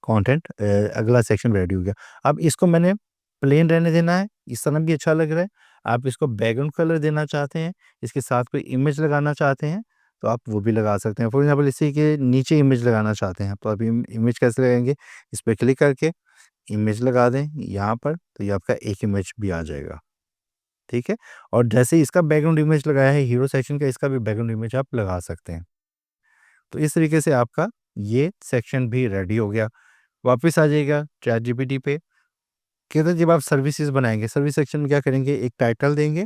A: कंटेंट अगला सेक्शन रेडी हो गया। अब इसको मैंने प्लेन रहने देना है, इस तरह भी अच्छा लग रहा है। आप इसको बैकग्राउंड कलर देना चाहते हैं, इसके साथ कोई इमेज लगाना चाहते हैं, तो आप वो भी लगा सकते हैं। फॉर एग्ज़ाम्पल इसी के नीचे इमेज लगाना चाहते हैं, तो आप इमेज कैसे लगाएँगे? इस पे क्लिक करके इमेज लगा दें यहाँ पर, तो ये आपका एक इमेज भी आ जाएगा, ठीक है। और जैसे ही इसका बैकग्राउंड इमेज लगाया है हीरो सेक्शन का, इसका भी बैकग्राउंड इमेज आप लगा सकते हैं। तो इस तरीके से आपका ये सेक्शन भी रेडी हो गया। वापस आ जाइएगा चैटजीपीटी पे, कहते हैं जब आप सर्विसेज बनाएँगे, सर्विस सेक्शन में क्या करेंगे, एक टाइटल देंगे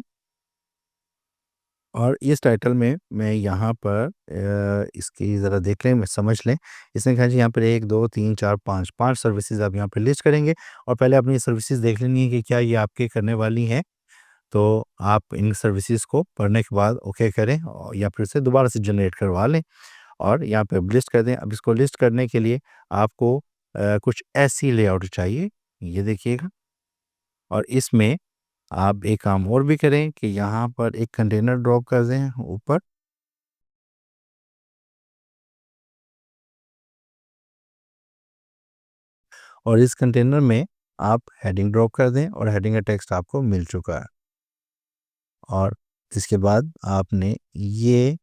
A: और इस टाइटल में मैं यहाँ पर इसकी ज़रा देख लें, समझ लें। इसने कहा जी यहाँ पर 1 2 3 4 5 सर्विसेज आप यहाँ पे लिस्ट करेंगे और पहले अपनी सर्विसेज देख लेनी है कि क्या ये आपके करने वाली हैं। तो आप इन सर्विसेज को पढ़ने के बाद ओके करें और या फिर से दोबारा से जनरेट करवा लें और यहाँ पे लिस्ट कर दें। अब इसको लिस्ट करने के लिए आपको कुछ ऐसी लेआउट चाहिए, ये देखिएगा। और इसमें आप एक काम और भी करें कि यहाँ पर एक कंटेनर ड्रॉप कर दें ऊपर। और इस कंटेनर में आप हेडिंग ड्रॉप कर दें और हेडिंग का टेक्स्ट आपको मिल चुका है। और इसके बाद आपने ये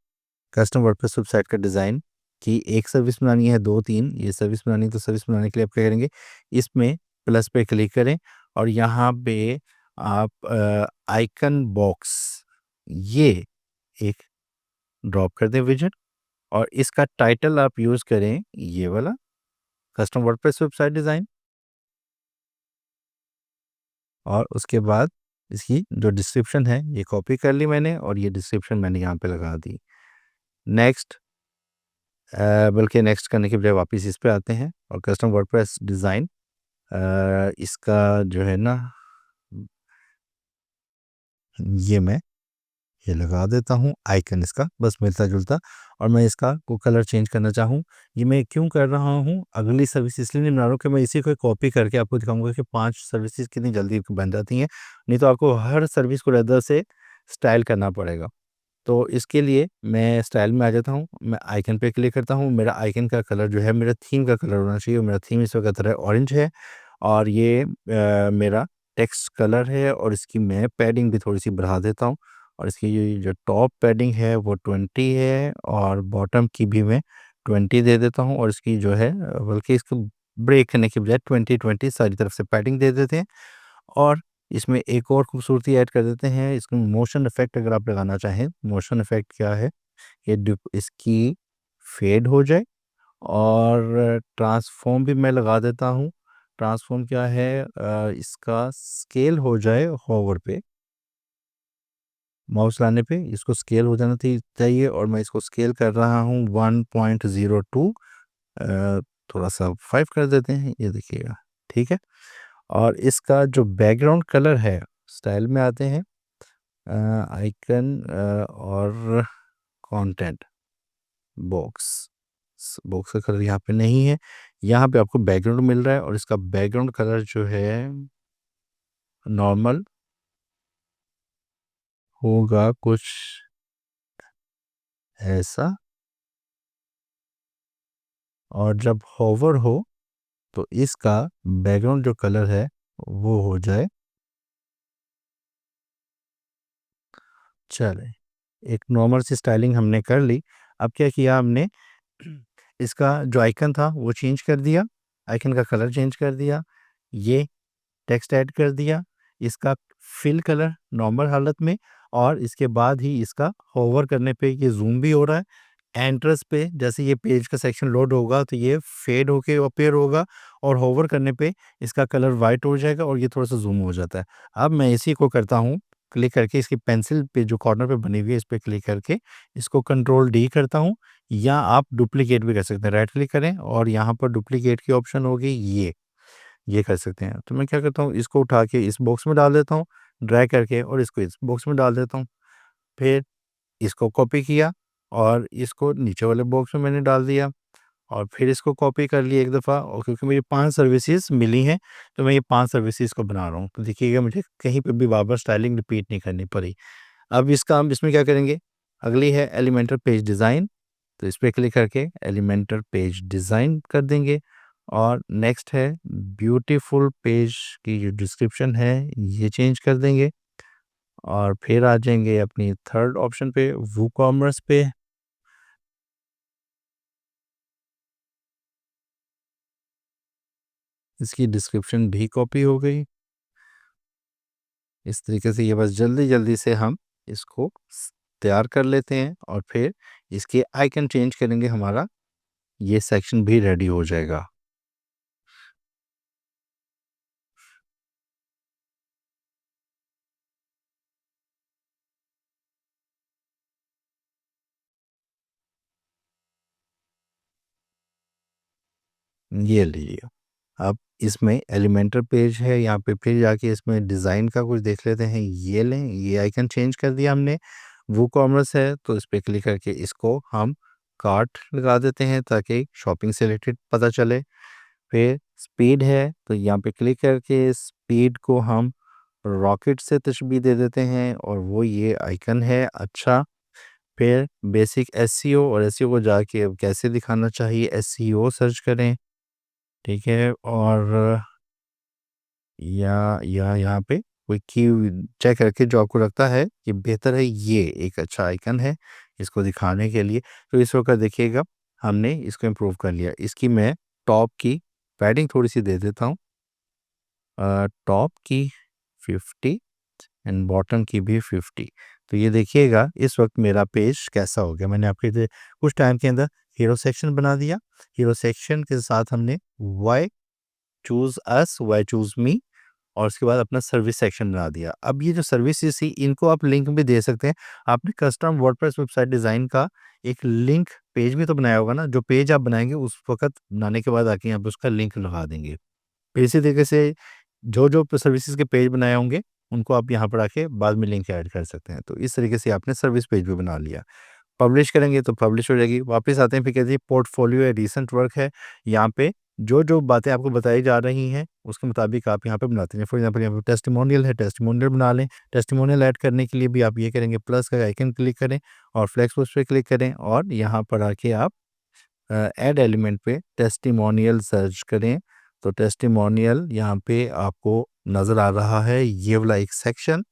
A: कस्टम वर्डप्रेस वेबसाइट का डिज़ाइन कि एक सर्विस बनानी है, 2-3 ये सर्विस बनानी है, तो सर्विस बनाने के लिए आप क्या करेंगे, इसमें प्लस पे क्लिक करें और यहाँ पे आप आइकन बॉक्स ये एक ड्रॉप कर दें विजेट और इसका टाइटल आप यूज़ करें ये वाला कस्टम वर्डप्रेस वेबसाइट डिज़ाइन। और उसके बाद इसकी जो डिस्क्रिप्शन है ये कॉपी कर ली मैंने और ये डिस्क्रिप्शन मैंने यहाँ पे लगा दी। नेक्स्ट बल्कि नेक्स्ट करने के बजाय वापस इस पे आते हैं और कस्टम वर्डप्रेस डिज़ाइन इसका जो है ना ये मैं ये लगा देता हूँ आइकन इसका बस मिलता जुलता। और मैं इसका को कलर चेंज करना चाहूँ, ये मैं क्यों कर रहा हूँ, अगली सर्विस इसलिए नहीं बना रहा हूँ कि मैं इसी को कॉपी करके आपको दिखाऊंगा कि 5 सर्विसेज कितनी जल्दी बन जाती हैं। नहीं तो आपको हर सर्विस को रदर से स्टाइल करना पड़ेगा। तो इसके लिए मैं स्टाइल में आ जाता हूँ, मैं आइकन पे क्लिक करता हूँ। मेरा आइकन का कलर जो है मेरा थीम का कलर होना चाहिए और मेरा थीम इस वक्त है ऑरेंज है। और ये मेरा टेक्स्ट कलर है और इसकी मैं पैडिंग भी थोड़ी सी बढ़ा देता हूँ। और इसकी ये जो टॉप पैडिंग है वो 20 है और बॉटम की भी मैं 20 दे देता हूँ। और इसकी जो है बल्कि इसको ब्रेक करने के बजाय 20-20 सारी तरफ से पैडिंग दे देते हैं। और इसमें एक और खूबसूरती ऐड कर देते हैं, इसमें मोशन इफ़ेक्ट अगर आप लगाना चाहें, मोशन इफ़ेक्ट क्या है, ये इसकी फेड हो जाए और ट्रांसफॉर्म भी मैं लगा देता हूँ। ट्रांसफॉर्म क्या है, इसका स्केल हो जाए होवर पे, माउस लाने पे इसको स्केल हो जाना चाहिए और मैं इसको स्केल कर रहा हूँ 1.02। थोड़ा सा 5 कर देते हैं, ये देखिएगा ठीक है। और इसका जो बैकग्राउंड कलर है, स्टाइल में आते हैं, आइकन और कंटेंट बॉक्स। बॉक्स का कलर यहाँ पे नहीं है, यहाँ पे आपको बैकग्राउंड मिल रहा है और इसका बैकग्राउंड कलर जो है नॉर्मल होगा कुछ ऐसा। और जब होवर हो तो इसका बैकग्राउंड जो कलर है वो हो जाए, चले एक नॉर्मल सी स्टाइलिंग हमने कर ली। अब क्या किया हमने, इसका जो आइकन था वो चेंज कर दिया, आइकन का कलर चेंज कर दिया, ये टेक्स्ट ऐड कर दिया, इसका फिल कलर नॉर्मल हालत में। और इसके बाद ही इसका होवर करने पे ये जूम भी हो रहा है। एंट्रेंस पे जैसे ये पेज का सेक्शन लोड होगा तो ये फेड होके अपीयर होगा और होवर करने पे इसका कलर वाइट हो जाएगा और ये थोड़ा सा जूम हो जाता है। अब मैं इसी को करता हूँ, क्लिक करके इसकी पेंसिल पे जो कॉर्नर पे बनी हुई है इस पे क्लिक करके इसको कंट्रोल डी करता हूँ। या आप डुप्लीकेट भी कर सकते हैं, राइट क्लिक करें और यहाँ पर डुप्लीकेट की ऑप्शन होगी, ये कर सकते हैं। तो मैं क्या करता हूँ, इसको उठा के इस बॉक्स में डाल देता हूँ, ड्रैग करके और इसको इस बॉक्स में डाल देता हूँ। फिर इसको कॉपी किया और इसको नीचे वाले बॉक्स में मैंने डाल दिया और फिर इसको कॉपी कर लिया एक दफ़ा। और क्योंकि मुझे 5 सर्विसेज मिली हैं तो मैं ये 5 सर्विसेज को बना रहा हूँ। तो देखिएगा मुझे कहीं पे भी बार-बार स्टाइलिंग रिपीट नहीं करनी पड़ी। अब इसका हम इसमें क्या करेंगे, अगली है एलिमेंटल पेज डिज़ाइन, तो इस पे क्लिक करके एलिमेंटल पेज डिज़ाइन कर देंगे। और नेक्स्ट है ब्यूटीफुल पेज की जो डिस्क्रिप्शन है ये चेंज कर देंगे। और फिर आ जाएँगे अपनी थर्ड ऑप्शन पे वूकॉमर्स पे। इसकी डिस्क्रिप्शन भी कॉपी हो गई। इस तरीके से ये बस जल्दी-जल्दी से हम इसको तैयार कर लेते हैं और फिर इसके आइकन चेंज करेंगे, हमारा ये सेक्शन भी रेडी हो जाएगा। ये लीजिए। अब इसमें एलिमेंटर पेज है, यहाँ पे फिर जाके इसमें डिज़ाइन का कुछ देख लेते हैं। ये लें, ये आइकन चेंज कर दिया हमने। वूकॉमर्स है तो इस पे क्लिक करके इसको हम कार्ट लगा देते हैं ताकि शॉपिंग से रिलेटेड पता चले। फिर स्पीड है तो यहाँ पे क्लिक करके स्पीड को हम रॉकेट से तशबीह दे देते हैं और वो ये आइकन है। अच्छा, फिर बेसिक एसईओ, और एसईओ को जाके अब कैसे दिखाना चाहिए एसईओ सर्च करें, ठीक है। और या यहाँ पे कोई की चेक करके जो आपको लगता है कि बेहतर है, ये एक अच्छा आइकन है इसको दिखाने के लिए। तो इस वक्त देखिएगा हमने इसको इम्प्रूव कर लिया। इसकी मैं टॉप की पैडिंग थोड़ी सी दे देता हूँ, टॉप की 50 एंड बॉटम की भी 50। तो ये देखिएगा इस वक्त मेरा पेज कैसा हो गया। मैंने आपके कुछ टाइम के अंदर हीरो सेक्शन बना दिया। हीरो सेक्शन के साथ हमने वाई चूज अस, वाई चूज मी, और उसके बाद अपना सर्विस सेक्शन बना दिया। अब ये जो सर्विसेज थी इनको आप लिंक भी दे सकते हैं। आपने कस्टम वर्डप्रेस वेबसाइट डिज़ाइन का एक लिंक पेज भी तो बनाया होगा ना, जो पेज आप बनाएंगे उस वक्त बनाने के बाद आके यहाँ पे उसका लिंक लगा देंगे। फिर इसी तरीके से जो जो सर्विसेज के पेज बनाए होंगे उनको आप यहाँ पर आके बाद में लिंक ऐड कर सकते हैं। तो इस तरीके से आपने सर्विस पेज भी बना लिया। पब्लिश करेंगे तो पब्लिश हो जाएगी। वापस आते हैं, फिर कहते हैं पोर्टफोलियो है, रीसेंट वर्क है। यहाँ पे जो जो बातें आपको बताई जा रही हैं उसके मुताबिक आप यहाँ पे बनाते हैं। फॉर एग्जांपल यहाँ पे टेस्टिमोनियल है, टेस्टिमोनियल बना लें। टेस्टिमोनियल ऐड करने के लिए भी आप ये करेंगे, प्लस का आइकन क्लिक करें और फ्लेक्स पोस्ट पे क्लिक करें और यहाँ पर आके आप ऐड एलिमेंट पे टेस्टिमोनियल सर्च करें। तो टेस्टिमोनियल यहाँ पे आपको नज़र आ रहा है, ये वाला एक सेक्शन।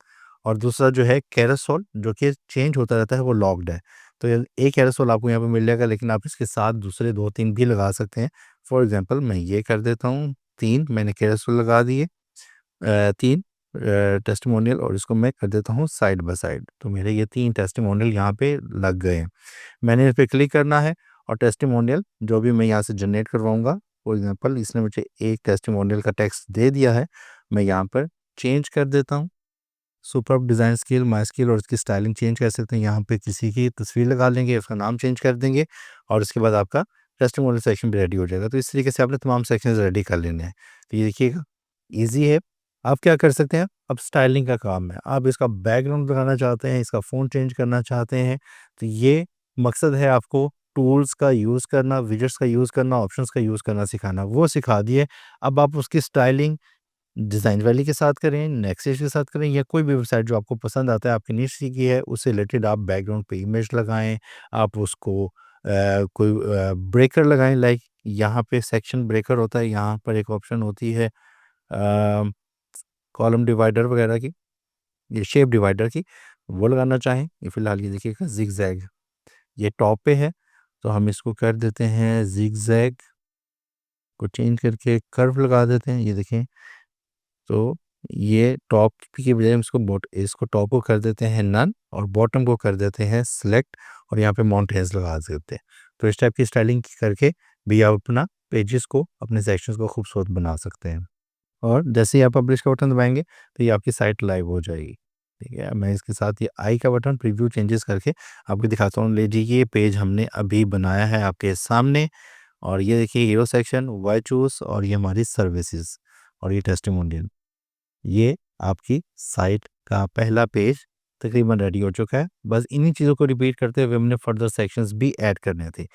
A: और दूसरा जो है कैरोसोल, जो कि चेंज होता रहता है, वो लॉक्ड है। तो एक कैरोसोल आपको यहाँ पे मिल जाएगा, लेकिन आप इसके साथ दूसरे 2-3 भी लगा सकते हैं। फॉर एग्जांपल मैं ये कर देता हूँ, 3 मैंने कैरोसोल लगा दिए, 3 टेस्टिमोनियल, और इसको मैं कर देता हूँ साइड बाय साइड। तो मेरे ये 3 टेस्टिमोनियल यहाँ पे लग गए हैं। मैंने इस पे क्लिक करना है और टेस्टिमोनियल जो भी मैं यहाँ से जनरेट करवाऊँगा, फॉर एग्जांपल इसने मुझे एक टेस्टिमोनियल का टेक्स्ट दे दिया है, मैं यहाँ पर चेंज कर देता हूँ। Superb design skill, my skill, और इसकी स्टाइलिंग चेंज कर सकते हैं। यहाँ पे किसी की तस्वीर लगा लेंगे, उसका नाम चेंज कर देंगे और उसके बाद आपका टेस्टिमोनियल सेक्शन भी रेडी हो जाएगा। तो इस तरीके से आपने तमाम सेक्शंस रेडी कर लेने हैं। तो ये देखिएगा ईज़ी है। आप क्या कर सकते हैं, अब स्टाइलिंग का काम है। आप इसका बैकग्राउंड लगाना चाहते हैं, इसका फ़ॉन्ट चेंज करना चाहते हैं, तो ये मकसद है आपको टूल्स का यूज़ करना, विजेट्स का यूज़ करना, ऑप्शंस का यूज़ करना सिखाना, वो सिखा दिए। अब आप उसकी स्टाइलिंग डिज़ाइन वैली के साथ करें, नेक्स्ट के साथ करें, या कोई भी वेबसाइट जो आपको पसंद आता है, आपकी निश की है, उससे रिलेटेड आप बैकग्राउंड पे इमेज लगाएँ। आप उसको कोई ब्रेकर लगाएँ, लाइक यहाँ पे सेक्शन ब्रेकर होता है, यहाँ पर एक ऑप्शन होती है कॉलम डिवाइडर वगैरह की, ये शेप डिवाइडर की, वो लगाना चाहें। ये फ़िलहाल ये देखिएगा ज़िगज़ैग, ये टॉप पे है, तो हम इसको कर देते हैं ज़िगज़ैग को चेंज करके कर्व लगा देते हैं, ये देखें। तो ये टॉप की बजाय हम इसको टॉप को कर देते हैं नन और बॉटम को कर देते हैं सिलेक्ट, और यहाँ पे माउंटेन्स लगा देते हैं। तो इस टाइप की स्टाइलिंग करके भी आप अपना पेजेस को, अपने सेक्शंस को खूबसूरत बना सकते हैं। और जैसे ही आप पब्लिश का बटन दबाएंगे तो ये आपकी साइट लाइव हो जाएगी। ठीक है, मैं इसके साथ ये आई का बटन प्रीव्यू चेंजेस करके आपको दिखाता हूँ। लीजिए ये पेज हमने अभी बनाया है आपके सामने, और ये देखिए हीरो सेक्शन, वाई चूज, और ये हमारी सर्विसेज, और ये टेस्टिमोनियल। ये आपकी साइट का पहला पेज तकरीबन रेडी हो चुका है। बस इन्हीं चीज़ों को रिपीट करते हुए हमने फर्दर सेक्शंस भी ऐड करने थे।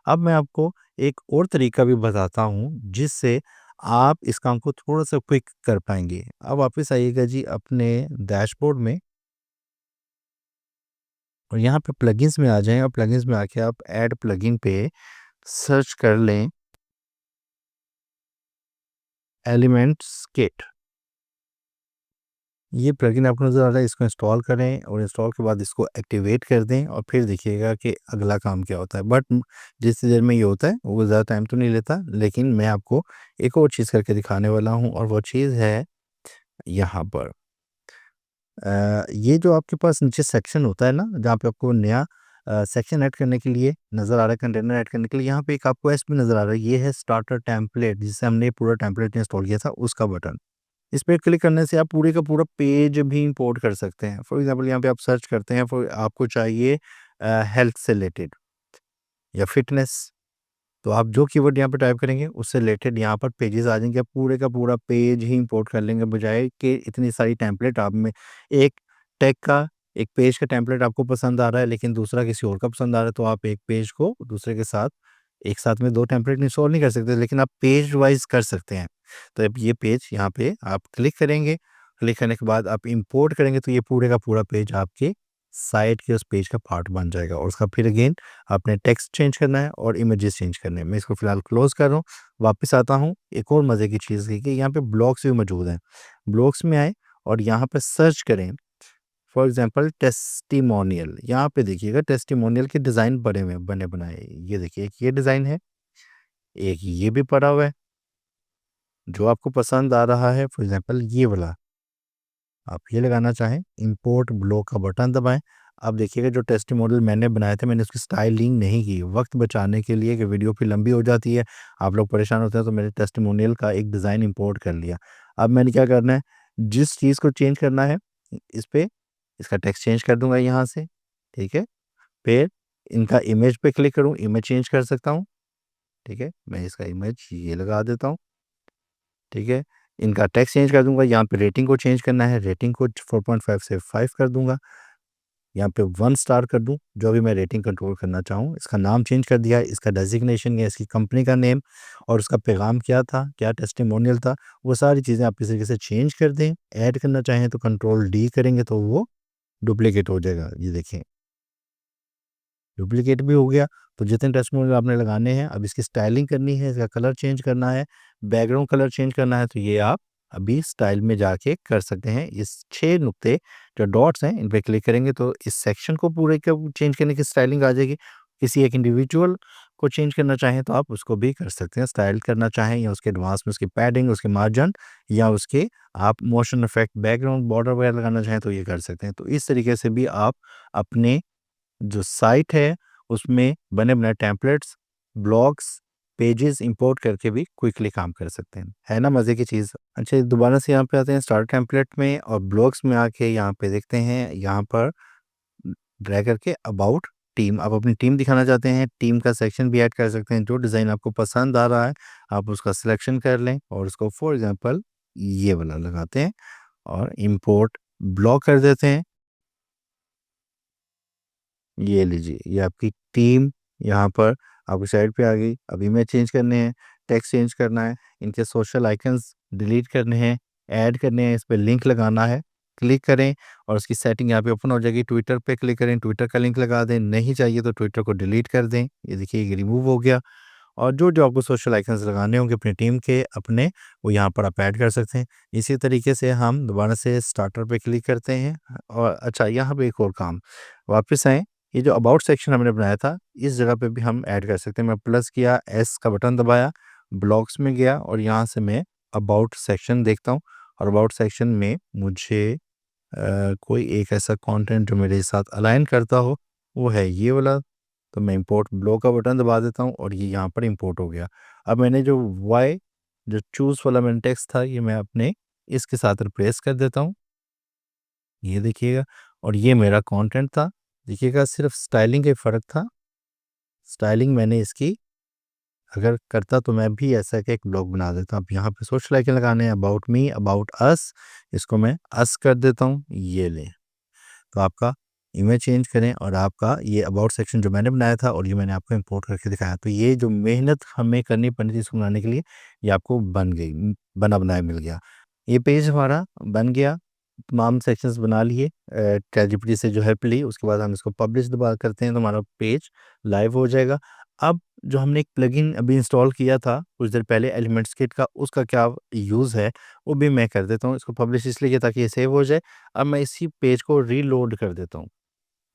A: अब मैं आपको एक और तरीका भी बताता हूँ जिससे आप इस काम को थोड़ा-सा क्विक कर पाएँगे। अब वापस आइएगा जी अपने डैशबोर्ड में, और यहाँ पे प्लगइन्स में आ जाएँ, और प्लगइन्स में आके आप ऐड प्लगइन पे सर्च कर लें एलिमेंट्स किट। ये प्लगइन आपको नज़र आ रहा है, इसको इंस्टॉल करें और इंस्टॉल के बाद इसको एक्टिवेट कर दें, और फिर देखिएगा कि अगला काम क्या होता है। बट जिस देर में ये होता है वो ज़्यादा टाइम तो नहीं लेता, लेकिन मैं आपको एक और चीज़ करके दिखाने वाला हूँ, और वो चीज़ है यहाँ पर। ये जो आपके पास नीचे सेक्शन होता है ना, जहाँ पे आपको नया सेक्शन ऐड करने के लिए नज़र आ रहा है, कंटेनर ऐड करने के लिए, यहाँ पे एक आपको एस भी नज़र आ रहा है। ये है स्टार्टर टेम्पलेट, जिससे हमने पूरा टेम्पलेट इंस्टॉल किया था, उसका बटन। इस पे क्लिक करने से आप पूरे का पूरा पेज भी इंपोर्ट कर सकते हैं। फॉर एग्जांपल यहाँ पे आप सर्च करते हैं, फॉर आपको चाहिए हेल्थ से रिलेटेड या फिटनेस, तो आप जो कीवर्ड यहाँ पे टाइप करेंगे उससे रिलेटेड यहाँ पर पेजेस आ जाएंगे। आप पूरे का पूरा पेज ही इंपोर्ट कर लेंगे, बजाय कि इतनी सारी टेम्पलेट आप में एक टेक का एक पेज का टेम्पलेट आपको पसंद आ रहा है लेकिन दूसरा किसी और का पसंद आ रहा है, तो आप एक पेज को दूसरे के साथ एक साथ में 2 टेम्पलेट इंस्टॉल नहीं कर सकते, लेकिन आप पेज वाइज़ कर सकते हैं। तो अब ये पेज यहाँ पे आप क्लिक करेंगे, क्लिक करने के बाद आप इंपोर्ट करेंगे तो ये पूरे का पूरा पेज आपके साइट के उस पेज का पार्ट बन जाएगा। और उसका फिर अगेन आपने टेक्स्ट चेंज करना है और इमेजेस चेंज करने हैं। मैं इसको फिलहाल क्लोज़ कर रहा हूँ, वापस आता हूँ। एक और मज़े की चीज़ है कि यहाँ पे ब्लॉक्स भी मौजूद हैं। ब्लॉक्स में आएँ और यहाँ पे सर्च करें, फॉर एग्ज़ाम्पल टेस्टिमोनियल। यहाँ पे देखिएगा टेस्टिमोनियल के डिज़ाइन बने हुए हैं, बने बनाए। ये देखिए, एक ये डिज़ाइन है, एक ये भी पड़ा हुआ है। जो आपको पसंद आ रहा है, फॉर एग्ज़ाम्पल ये वाला आप ये लगाना चाहें, इंपोर्ट ब्लॉक का बटन दबाएँ। अब देखिएगा जो टेस्टिमोनियल मैंने बनाए थे, मैंने उसकी स्टाइलिंग नहीं की। वक़्त बचाने के लिए कि वीडियो फिर लंबी हो जाती है, आप लोग परेशान होते हैं, तो मैंने टेस्टिमोनियल का एक डिज़ाइन इंपोर्ट कर लिया। अब मैंने क्या करना है, जिस चीज़ को चेंज करना है, इस पे इसका टेक्स्ट चेंज कर दूँगा यहाँ से, ठीक है? फिर इनका इमेज पे क्लिक करूँ, इमेज चेंज कर सकता हूँ, ठीक है? मैं इसका इमेज ये लगा देता हूँ, ठीक है? इनका टेक्स्ट चेंज कर दूँगा, यहाँ पे रेटिंग को चेंज करना है, रेटिंग को 4.5 से 5 कर दूँगा। यहाँ पे 1 स्टार कर दूँ, जो भी मैं रेटिंग कंट्रोल करना चाहूँ। इसका नाम चेंज कर दिया, इसका डेज़िग्नेशन या इसकी कंपनी का नेम और उसका पैगाम क्या था, क्या टेस्टिमोनियल था, वो सारी चीज़ें आप इस तरीके से चेंज कर दें। ऐड करना चाहें तो कंट्रोल डी करेंगे तो वो डुप्लिकेट हो जाएगा। ये देखें, डुप्लिकेट भी हो गया। तो जितने टेस्टिमोनियल आपने लगाने हैं, अब इसकी स्टाइलिंग करनी है, इसका कलर चेंज करना है, बैकग्राउंड कलर चेंज करना है, तो ये आप अभी स्टाइल में जाके कर सकते हैं। इस 6 नुक्ते जो डॉट्स हैं, इन पे क्लिक करेंगे तो इस सेक्शन को पूरे का चेंज करने की स्टाइलिंग आ जाएगी। किसी एक इंडिविजुअल को चेंज करना चाहें तो आप उसको भी कर सकते हैं। स्टाइल करना चाहें या उसके एडवांस में उसकी पैडिंग, उसके मार्जिन या उसके आप मोशन इफेक्ट, बैकग्राउंड बॉर्डर वगैरह लगाना चाहें तो ये कर सकते हैं। तो इस तरीके से भी आप अपने जो साइट है उसमें बने बनाए टेम्पलेट्स, ब्लॉग्स, पेजेस इंपोर्ट करके भी क्विकली काम कर सकते हैं। है ना मज़े की चीज़? अच्छा, दोबारा से यहाँ पे आते हैं स्टार टेम्पलेट में और ब्लॉग्स में आके यहाँ पे देखते हैं, यहाँ पर ड्रैग करके अबाउट टीम, आप अपनी टीम दिखाना चाहते हैं, टीम का सेक्शन भी ऐड कर सकते हैं। जो डिज़ाइन आपको पसंद आ रहा है, आप उसका सिलेक्शन कर लें और उसको फॉर एग्ज़ाम्पल ये वाला लगाते हैं और इंपोर्ट ब्लॉग कर देते हैं। ये लीजिए, ये आपकी टीम यहाँ पर आपकी साइड पे आ गई। अब इमेज चेंज करने हैं, टेक्स्ट चेंज करना है, इनके सोशल आइकन्स डिलीट करने हैं, ऐड करने हैं, इस पे लिंक लगाना है। क्लिक करें और उसकी सेटिंग यहाँ पे ओपन हो जाएगी। ट्विटर पे क्लिक करें, ट्विटर का लिंक लगा दें, नहीं चाहिए तो ट्विटर को डिलीट कर दें। ये देखिए, ये रिमूव हो गया। और जो आपको सोशल आइकन्स लगाने होंगे अपनी टीम के अपने, वो यहाँ पर आप ऐड कर सकते हैं। इसी तरीके से हम दोबारा से स्टार्टर पे क्लिक करते हैं और अच्छा, यहाँ पे एक और काम, वापस आएँ, ये जो अबाउट सेक्शन हमने बनाया था, इस जगह पे भी हम ऐड कर सकते हैं। मैं प्लस किया, एस का बटन दबाया, ब्लॉक्स में गया और यहाँ से मैं अबाउट सेक्शन देखता हूँ और अबाउट सेक्शन में मुझे कोई एक ऐसा कंटेंट जो मेरे साथ अलाइन करता हो, वो है ये वाला। तो मैं इंपोर्ट ब्लॉक का बटन दबा देता हूँ और ये यहाँ पर इंपोर्ट हो गया। अब मैंने जो वाई जो चूज़ वाला मैंने टेक्स्ट था, ये मैं अपने इसके साथ रिप्लेस कर देता हूँ। ये देखिएगा, और ये मेरा कंटेंट था। देखिएगा, सिर्फ स्टाइलिंग का ही फ़र्क था। स्टाइलिंग मैंने इसकी अगर करता तो मैं भी ऐसा का एक ब्लॉग बना देता। अब यहाँ पे सोशल आइकन लगाने हैं, अबाउट मी, अबाउट अस, इसको मैं अस कर देता हूँ, ये लें। तो आपका इमेज चेंज करें और आपका ये अबाउट सेक्शन जो मैंने बनाया था और ये मैंने आपको इंपोर्ट करके दिखाया। तो ये जो मेहनत हमें करनी पड़ी थी इसको बनाने के लिए, ये आपको बन गई, बना बनाया मिल गया। ये पेज हमारा बन गया, तमाम सेक्शंस बना लिए चैटजीपीटी से जो हेल्प ली। उसके बाद हम इसको पब्लिश दोबारा करते हैं तो हमारा पेज लाइव हो जाएगा। अब जो हमने एक प्लगइन अभी इंस्टॉल किया था कुछ देर पहले एलिमेंट्स किट का, उसका क्या यूज़ है वो भी मैं कर देता हूँ। इसको पब्लिश इसलिए किया ताकि ये सेव हो जाए। अब मैं इसी पेज को रीलोड कर देता हूँ,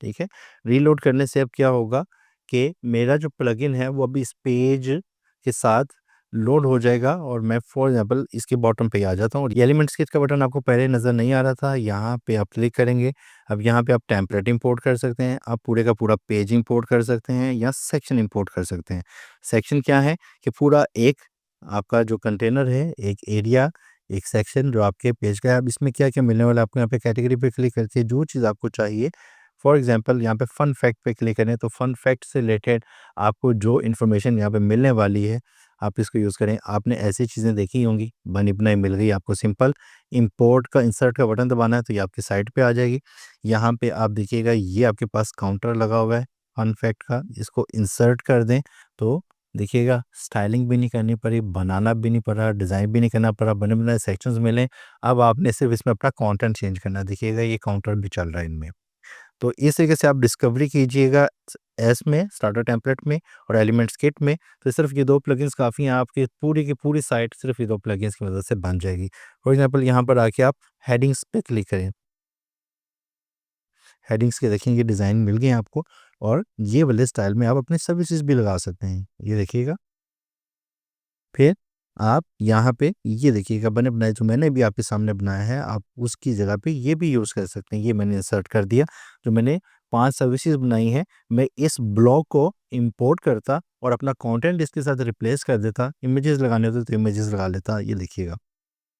A: ठीक है? रीलोड करने से अब क्या होगा कि मेरा जो प्लगइन है वो अभी इस पेज के साथ लोड हो जाएगा और मैं फॉर एग्ज़ाम्पल इसके बॉटम पे आ जाता हूँ और ये एलिमेंट्स किट का बटन आपको पहले नज़र नहीं आ रहा था, यहाँ पे आप क्लिक करेंगे। अब यहाँ पे आप टेम्पलेट इंपोर्ट कर सकते हैं, आप पूरे का पूरा पेज इंपोर्ट कर सकते हैं या सेक्शन इंपोर्ट कर सकते हैं। सेक्शन क्या है कि पूरा एक आपका जो कंटेनर है, एक एरिया, एक सेक्शन जो आपके पेज का है। अब इसमें क्या-क्या मिलने वाला है, आपको यहाँ पे कैटेगरी पे क्लिक करके जो चीज़ आपको चाहिए, फॉर एग्जांपल यहाँ पे फन फैक्ट पे क्लिक करें तो फन फैक्ट से रिलेटेड आपको जो इन्फॉर्मेशन यहाँ पे मिलने वाली है आप इसको यूज़ करें। आपने ऐसी चीज़ें देखी होंगी, बनी बनाई मिल गई आपको, सिंपल इंपोर्ट का इंसर्ट का बटन दबाना है तो ये आपकी साइट पे आ जाएगी। यहाँ पे आप देखिएगा ये आपके पास काउंटर लगा हुआ है फन फैक्ट का, इसको इंसर्ट कर दें तो देखिएगा स्टाइलिंग भी नहीं करनी पड़ी, बनाना भी नहीं पड़ा, डिज़ाइन भी नहीं करना पड़ा, बने बनाए सेक्शंस मिले। अब आपने सिर्फ इसमें अपना कंटेंट चेंज करना है। देखिएगा ये काउंटर भी चल रहा है इनमें। तो इस तरीके से आप डिस्कवरी कीजिएगा एस में, स्टार्टर टेम्पलेट में और एलिमेंट्स किट में। तो सिर्फ ये 2 प्लगइन्स काफ़ी हैं, आपकी पूरी की पूरी साइट सिर्फ ये 2 प्लगइन्स की मदद से बन जाएगी। फॉर एग्जांपल यहाँ पर आके आप हेडिंग्स पे क्लिक करें। हेडिंग्स के देखेंगे डिज़ाइन मिल गए हैं आपको और ये वाले स्टाइल में आप अपनी सर्विसेज भी लगा सकते हैं। ये देखिएगा। फिर आप यहाँ पे ये देखिएगा बने बनाए जो मैंने भी आपके सामने बनाया है, आप उसकी जगह पे ये भी यूज़ कर सकते हैं। ये मैंने इंसर्ट कर दिया, जो मैंने 5 सर्विसेज बनाई हैं, मैं इस ब्लॉक को इंपोर्ट करता और अपना कंटेंट इसके साथ रिप्लेस कर देता। इमेजेस लगाने होते तो इमेजेस लगा लेता। ये देखिएगा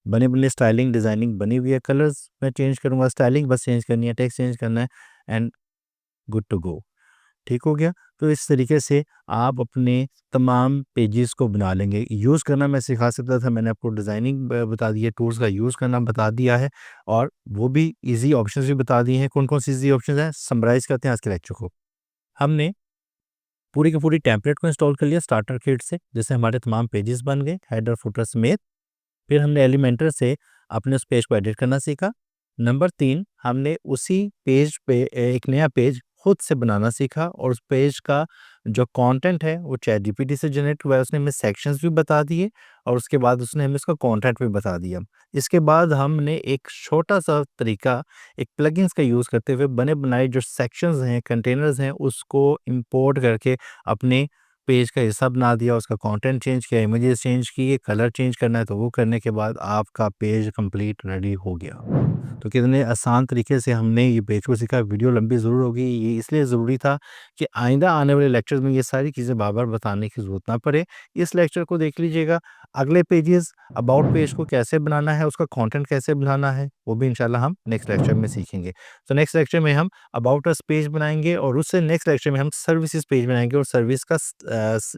A: बने बने स्टाइलिंग डिज़ाइनिंग बनी हुई है। कलर्स मैं चेंज करूँगा, स्टाइलिंग बस चेंज करनी है, टेक्स्ट चेंज करना है एंड गुड टू गो। ठीक हो गया। तो इस तरीके से आप अपने तमाम पेजेस को बना लेंगे। यूज़ करना मैं सिखा सकता था, मैंने आपको डिज़ाइनिंग बता दी है, टूल्स का यूज़ करना बता दिया है और वो भी ईज़ी ऑप्शंस भी बता दिए हैं। कौन-कौन से ईज़ी ऑप्शंस हैं, समराइज़ करते हैं आज के लेक्चर को। हमने पूरी की पूरी टेम्पलेट को इंस्टॉल कर लिया स्टार्टर किट से, जिससे हमारे तमाम पेजेस बन गए, हेडर, फुटर समेत। फिर हमने एलिमेंटर से अपने उस पेज को एडिट करना सीखा। नंबर 3 हमने उसी पेज पे एक नया पेज खुद से बनाना सीखा और उस पेज का जो कंटेंट है वो चैटजीपीटी से जनरेट हुआ है। उसने हमें सेक्शंस भी बता दिए और उसके बाद उसने हमें उसका कंटेंट भी बता दिया। इसके बाद हमने एक छोटा-सा तरीका, एक प्लगइन्स का यूज़ करते हुए बने बनाए जो सेक्शंस हैं, कंटेनर्स हैं, उसको इंपोर्ट करके अपने पेज का हिस्सा बना दिया, उसका कंटेंट चेंज किया, इमेजेस चेंज किए, कलर चेंज करना है तो वो करने के बाद आपका पेज कंप्लीट रेडी हो गया। तो कितने आसान तरीके से हमने ये पेज को सीखा। वीडियो लंबी ज़रूर होगी, ये इसलिए ज़रूरी था कि आइंदा आने वाले लेक्चर्स में ये सारी चीज़ें बार-बार बताने की ज़रूरत ना पड़े। इस लेक्चर को देख लीजिएगा, अगले पेजेस अबाउट पेज को कैसे बनाना है, उसका कंटेंट कैसे बनाना है, वो भी इंशाल्लाह हम नेक्स्ट लेक्चर में सीखेंगे। तो नेक्स्ट लेक्चर में हम अबाउट अस पेज बनाएँगे और उससे नेक्स्ट लेक्चर में हम सर्विसेज़ पेज बनाएँगे और सर्विस का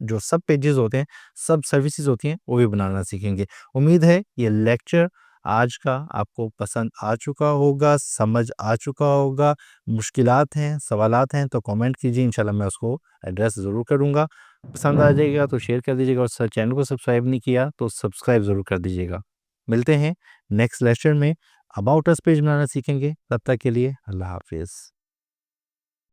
A: जो सब पेजेस होते हैं, सब सर्विसेज़ होती हैं, वो भी बनाना सीखेंगे। उम्मीद है ये लेक्चर आज का आपको पसंद आ चुका होगा, समझ आ चुका होगा। मुश्किलात हैं, सवालात हैं तो कमेंट कीजिए, इंशाल्लाह मैं उसको एड्रेस ज़रूर करूँगा। पसंद आ जाएगा तो शेयर कर दीजिएगा और चैनल को सब्सक्राइब नहीं किया तो सब्सक्राइब ज़रूर कर दीजिएगा। मिलते हैं नेक्स्ट लेक्चर में, अबाउट अस पेज बनाना सीखेंगे। तब तक के लिए अल्लाह हाफ़िज़।